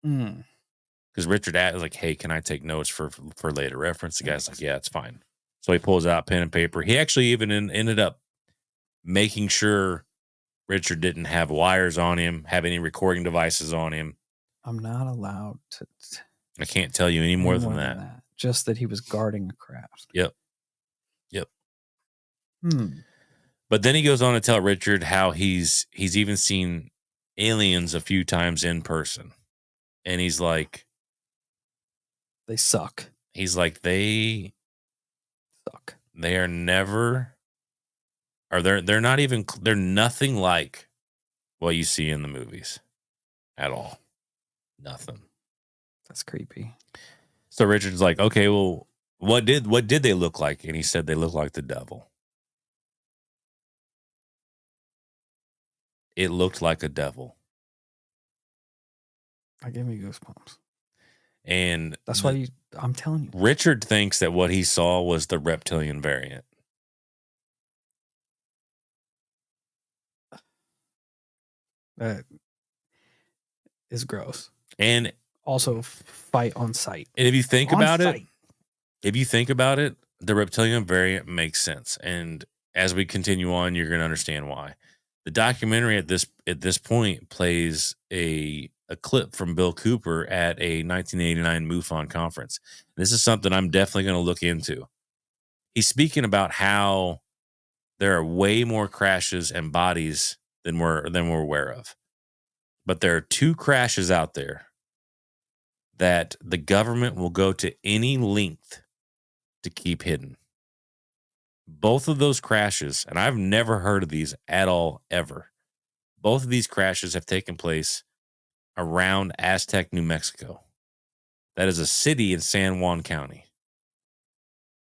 Because Richard was like, hey, can I take notes for later reference? The guy's like, yeah, it's fine. So he pulls out pen and paper. He actually even ended up making sure Richard didn't have wires on him, have any recording devices on him. I'm not allowed to. I can't tell you any more than that. Just that he was guarding a craft. Yep. But then he goes on to tell Richard how he's even seen aliens a few times in person. And he's like, they suck. He's like, they suck. They are never, or they're not even, they're nothing like what you see in the movies at all. Nothing. That's creepy. So Richard's like, okay, well, what did they look like? And he said they look like the devil. It looked like a devil. That gave me goosebumps. And that's why I'm telling you. Richard thinks that what he saw was the reptilian variant. That is gross. And also fight on sight. And if you think about it, the reptilian variant makes sense. And as we continue on, you're going to understand why. The documentary at this point plays a clip from Bill Cooper at a 1989 MUFON conference. This is something I'm definitely going to look into. He's speaking about how there are way more crashes and bodies than we're aware of. But there are 2 crashes out there that the government will go to any length to keep hidden. Both of those crashes, and I've never heard of these at all, ever. Both of these crashes have taken place around Aztec, New Mexico. That is a city in San Juan County.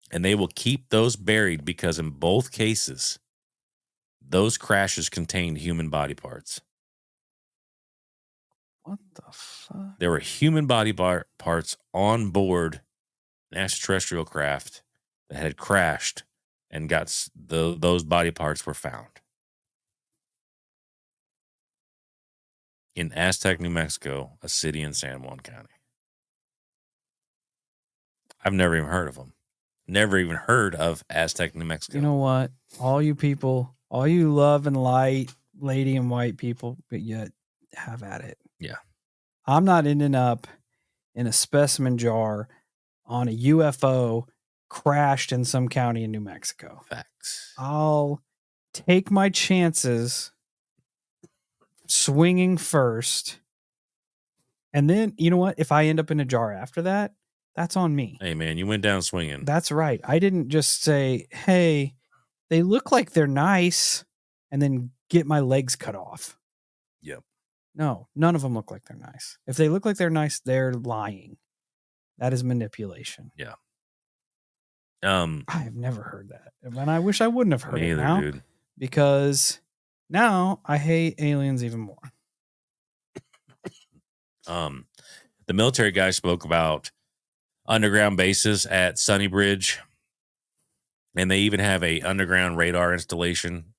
And they will keep those buried because in both cases, those crashes contained human body parts. What the fuck? There were human body parts on board an extraterrestrial craft that had crashed and got those body parts were found in Aztec, New Mexico, a city in San Juan County. I've never even heard of them. Never even heard of Aztec, New Mexico. You know what? All you people, all you love and light, lady and white people, but yet have at it. Yeah. I'm not ending up in a specimen jar on a UFO crashed in some county in New Mexico. Facts. I'll take my chances swinging first. And then, you know what? If I end up in a jar after that, that's on me. Hey, man, you went down swinging. That's right. I didn't just say, hey, they look like they're nice, and then get my legs cut off. Yep. No, none of them look like they're nice. If they look like they're nice, they're lying. That is manipulation. Yeah. I have never heard that. And I wish I wouldn't have heard it now. Dude. Because now I hate aliens even more. The military guy spoke about underground bases at Sunny Bridge. And they even have a underground radar installation,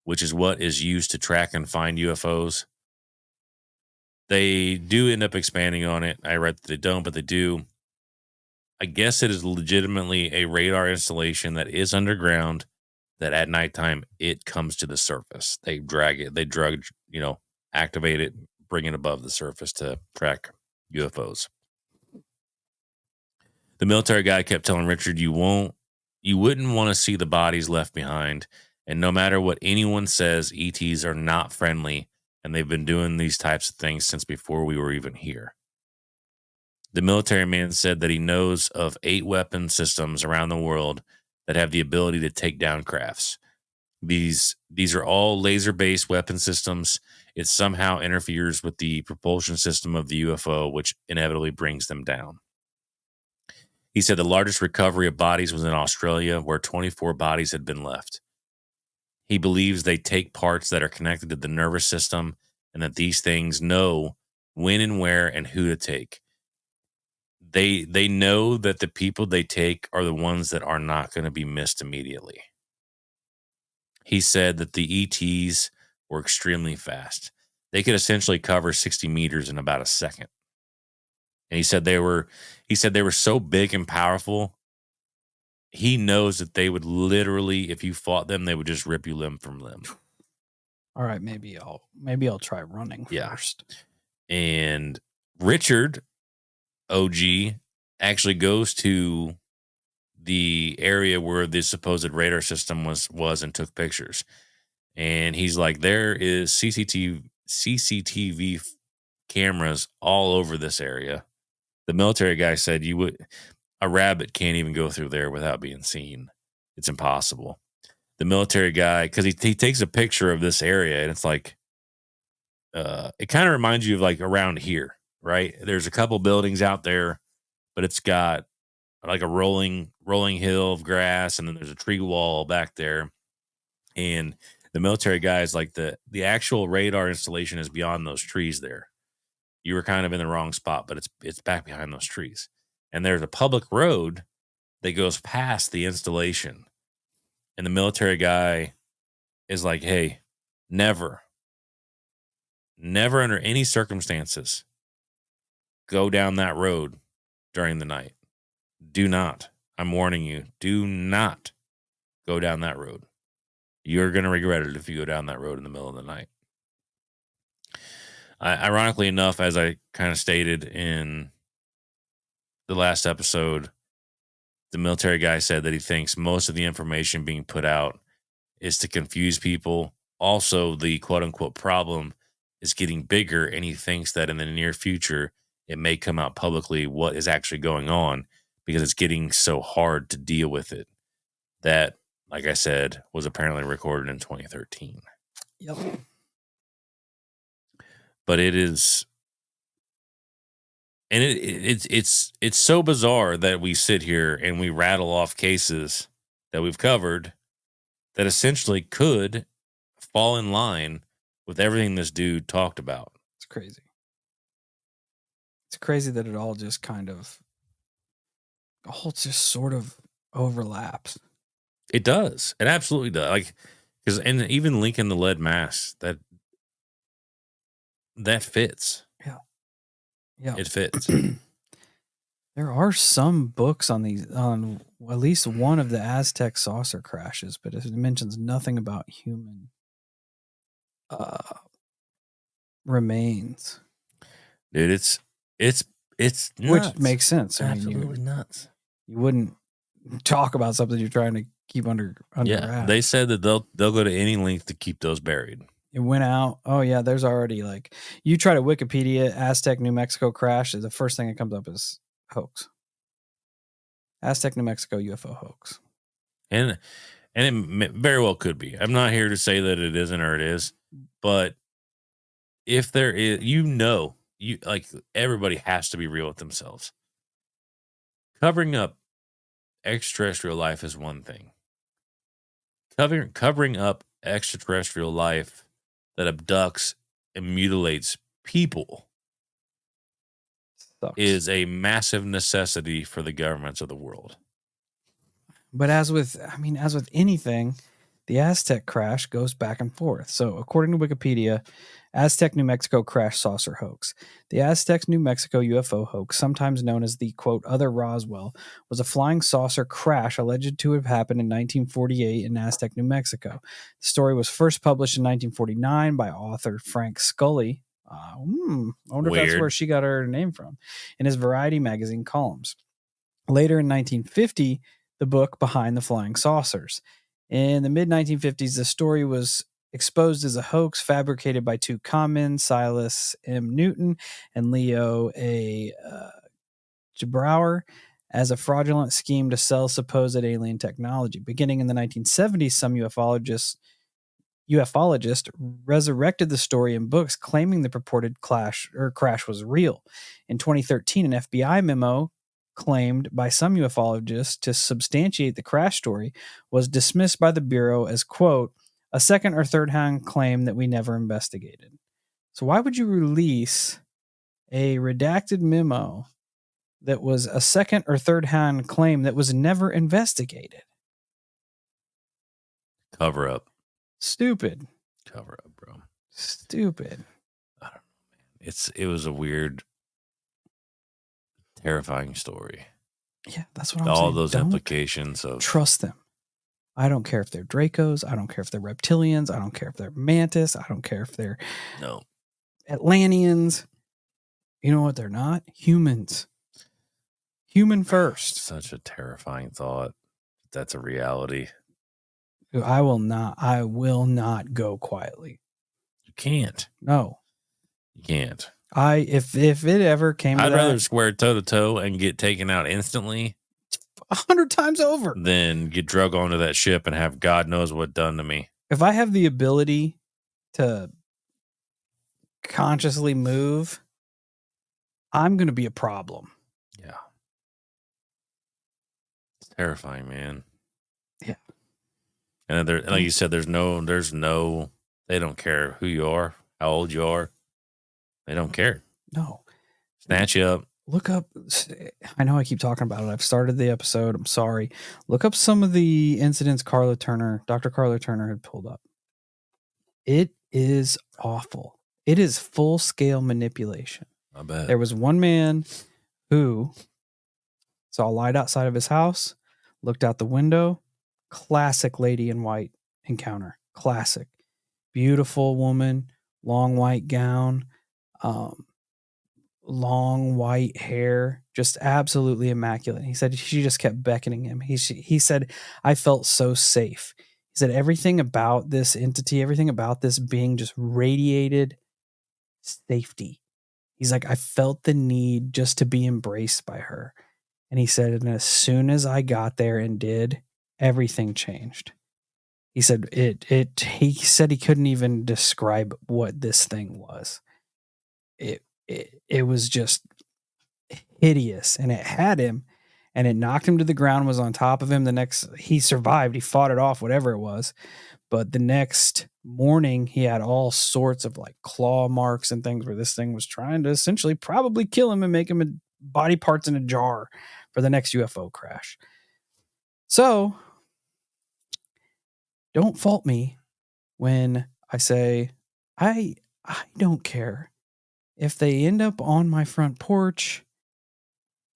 which is what is used to track and find UFOs. They do end up expanding on it. I read that they don't, but they do. I guess it is legitimately a radar installation that is underground, that at nighttime it comes to the surface. They activate it, bring it above the surface to track UFOs. The military guy kept telling Richard, you wouldn't want to see the bodies left behind. And no matter what anyone says, ETs are not friendly, and they've been doing these types of things since before we were even here. The military man said that he knows of 8 weapon systems around the world that have the ability to take down crafts. These are all laser-based weapon systems. It somehow interferes with the propulsion system of the UFO, which inevitably brings them down. He said the largest recovery of bodies was in Australia, where 24 bodies had been left. He believes they take parts that are connected to the nervous system and that these things know when and where and who to take. They know that the people they take are the ones that are not going to be missed immediately. He said that the ETs were extremely fast. They could essentially cover 60 meters in about a second. And he said they were so big and powerful. He knows that they would literally, if you fought them, they would just rip you limb from limb. All right, maybe I'll try running first. And Richard OG actually goes to the area where the supposed radar system was and took pictures. And he's like, there is CCTV cameras all over this area. The military guy said a rabbit can't even go through there without being seen. It's impossible. The military guy, because he takes a picture of this area, and it's like, it kind of reminds you of like around here, right? There's a couple buildings out there, but it's got like a rolling hill of grass, and then there's a tree wall back there. And the military guy is like, the actual radar installation is beyond those trees there. You were kind of in the wrong spot, but it's back behind those trees. And there's a public road that goes past the installation. And the military guy is like, hey, never under any circumstances go down that road during the night. Do not. I'm warning you. Do not go down that road. You're going to regret it if you go down that road in the middle of the night. Ironically enough, as I kind of stated in the last episode, the military guy said that he thinks most of the information being put out is to confuse people. Also, the quote unquote problem is getting bigger, and he thinks that in the near future, it may come out publicly what is actually going on because it's getting so hard to deal with it. That, like I said, was apparently recorded in 2013. Yep. But it is, and it's so bizarre that we sit here and we rattle off cases that we've covered that essentially could fall in line with everything this dude talked about. It's crazy. It's crazy that it all just just sort of overlaps. It does. It absolutely does. Like, because, and even linking the lead mask, that fits. Yeah. It fits. There are some books on at least one of the Aztec saucer crashes, but it mentions nothing about human remains. Dude, it's nuts. Which makes sense. Absolutely nuts. You wouldn't talk about something you're trying to keep under wraps. They said that they'll go to any length to keep those buried. It went out. Oh yeah, there's already like, you try to Wikipedia Aztec New Mexico crash, the first thing that comes up is hoax. Aztec New Mexico UFO hoax. And it very well could be. I'm not here to say that it isn't or it is, but if there is, everybody has to be real with themselves. Covering up extraterrestrial life is one thing. Covering up extraterrestrial life that abducts and mutilates people Sucks. is a massive necessity for the governments of the world. But as with anything, the Aztec crash goes back and forth. So according to Wikipedia, Aztec New Mexico crash saucer hoax. The Aztec New Mexico UFO hoax, sometimes known as the quote other Roswell, was a flying saucer crash alleged to have happened in 1948 in Aztec, New Mexico. The story was first published in 1949 by author Frank Scully. I wonder if that's where she got her name from, in his Variety magazine columns. Later in 1950, the book Behind the Flying Saucers. In the mid-1950s, the story was exposed as a hoax fabricated by two conmen, Silas M. Newton and Leo A. Gebauer, as a fraudulent scheme to sell supposed alien technology. Beginning in the 1970s, some ufologists resurrected the story in books claiming the purported crash was real. In 2013, an FBI memo claimed by some ufologists to substantiate the crash story was dismissed by the Bureau as, quote, a second or third hand claim that we never investigated. So why would you release a redacted memo that was a second or third hand claim that was never investigated? Cover up. Stupid. Cover up, bro. Stupid. I don't know, man. It was a weird, terrifying story. Yeah, that's what I'm saying. All those Don't implications of trust them. I don't care if they're Dracos. I don't care if they're reptilians. I don't care if they're mantis. I don't care if they're Atlanteans. You know what? They're not humans. Human first. Such a terrifying thought. That's a reality. I will not go quietly. You can't. No. You can't. If it ever came to I'd that, rather square toe to toe and get taken out instantly 100 times over than get drug onto that ship and have God knows what done to me. If I have the ability to consciously move, I'm going to be a problem. Yeah. It's terrifying, man. Yeah. And there, like you said, there's no, they don't care who you are, how old you are. They don't care. No. Snatch you up. Look up. I know I keep talking about it. I've started the episode. I'm sorry. Look up some of the incidents Dr. Carla Turner had pulled up. It is awful. It is full-scale manipulation. I bet. There was one man who saw a light outside of his house, looked out the window. Classic lady in white encounter. Classic. Beautiful woman, long white gown, long white hair, just absolutely immaculate. He said she just kept beckoning him. He said, I felt so safe. He said everything about this entity, everything about this being just radiated safety. He's like, I felt the need just to be embraced by her. And he said, and as soon as I got there and did, everything changed. He said he said he couldn't even describe what this thing was. It was just hideous, and it had him, and it knocked him to the ground, was on top of him. He survived. He fought it off, whatever it was. But the next morning, he had all sorts of like claw marks and things where this thing was trying to essentially probably kill him and make him body parts in a jar for the next UFO crash. So don't fault me when I say I don't care if they end up on my front porch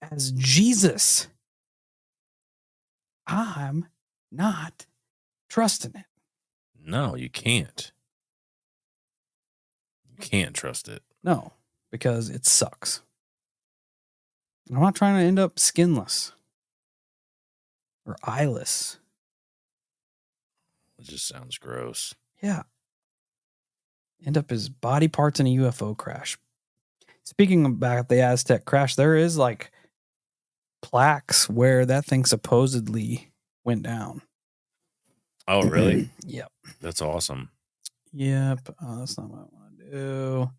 as Jesus. I'm not trusting it. No, you can't. You can't trust it. No, because it sucks. I'm not trying to end up skinless or eyeless. It just sounds gross. Yeah. End up as body parts in a UFO crash. Speaking about the Aztec crash, there is like plaques where that thing supposedly went down. Oh, really? Yep. That's awesome. Yep. That's not what I want to do.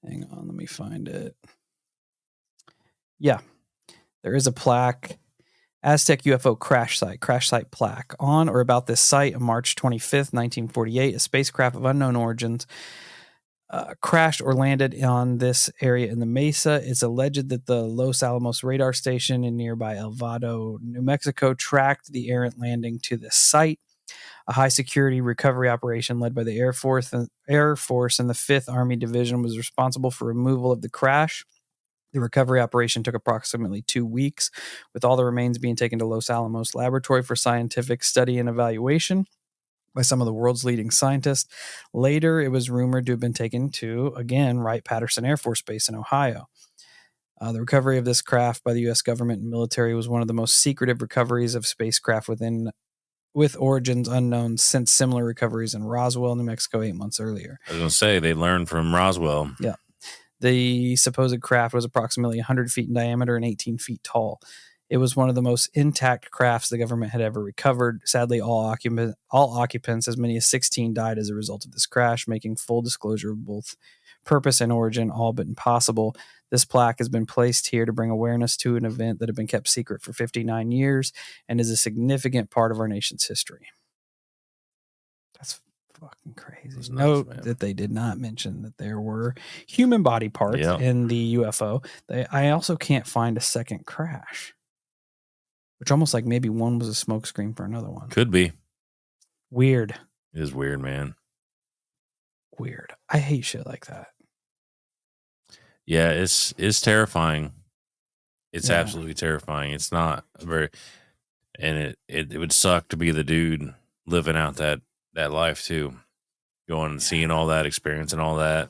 Hang on, let me find it. Yeah. There is a plaque. Aztec UFO crash site plaque. On or about this site on March 25th, 1948, a spacecraft of unknown origins crashed or landed on this area in the Mesa. It's alleged that the Los Alamos radar station in nearby El Vado, New Mexico, tracked the errant landing to this site. A high-security recovery operation led by the Air Force and the 5th Army Division was responsible for removal of the crash. The recovery operation took approximately 2 weeks, with all the remains being taken to Los Alamos Laboratory for scientific study and evaluation by some of the world's leading scientists. Later, it was rumored to have been taken to, again, Wright-Patterson Air Force Base in Ohio. The recovery of this craft by the U.S. government and military was one of the most secretive recoveries of spacecraft with origins unknown since similar recoveries in Roswell, New Mexico, 8 months earlier. I was going to say, they learned from Roswell. Yeah. The supposed craft was approximately 100 feet in diameter and 18 feet tall. It was one of the most intact crafts the government had ever recovered. Sadly, all occupants, as many as 16, died as a result of this crash, making full disclosure of both purpose and origin all but impossible. This plaque has been placed here to bring awareness to an event that had been kept secret for 59 years and is a significant part of our nation's history. That's fucking crazy. It's nuts, Note man. that they did not mention that there were human body parts Yeah. in the UFO. I also can't find a second crash, which almost like maybe one was a smokescreen for another one. Could be. Weird. It is weird, man. Weird. I hate shit like that. Yeah, it's terrifying. It's Yeah. absolutely terrifying. It's not very, and it would suck to be the dude living out that life too, going and seeing all that, experiencing all that.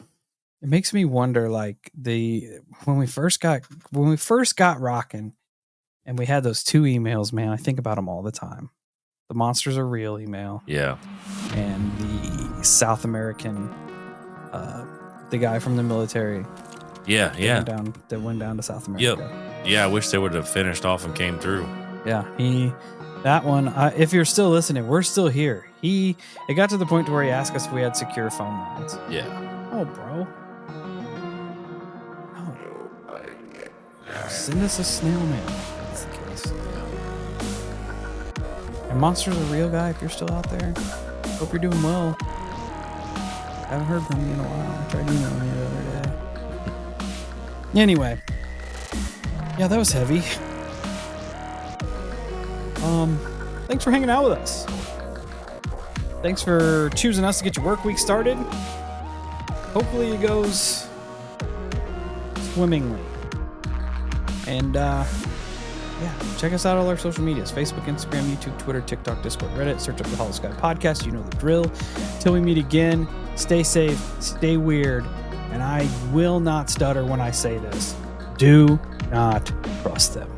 It makes me wonder, like when we first got rocking, and we had those 2 emails, man. I think about them all the time. The Monsters Are Real email. Yeah. And the South American, the guy from the military. Yeah. That went down to South America. Yep. Yeah, I wish they would have finished off and came through. Yeah, that one. If you're still listening, we're still here. It got to the point to where he asked us if we had secure phone lines. Yeah. Oh, bro. Send us a snail mail. That's the case. And Monsters Are Real, guy, if you're still out there, hope you're doing well. Haven't heard from you in a while. I tried emailing you the other day. Anyway. Yeah, that was heavy. Thanks for hanging out with us. Thanks for choosing us to get your work week started. Hopefully it goes swimmingly. And check us out on all our social medias: Facebook, Instagram, YouTube, Twitter, TikTok, Discord, Reddit. Search up the Holosky Podcast. You know the drill. Till we meet again, stay safe, stay weird, and I will not stutter when I say this. Do not trust them.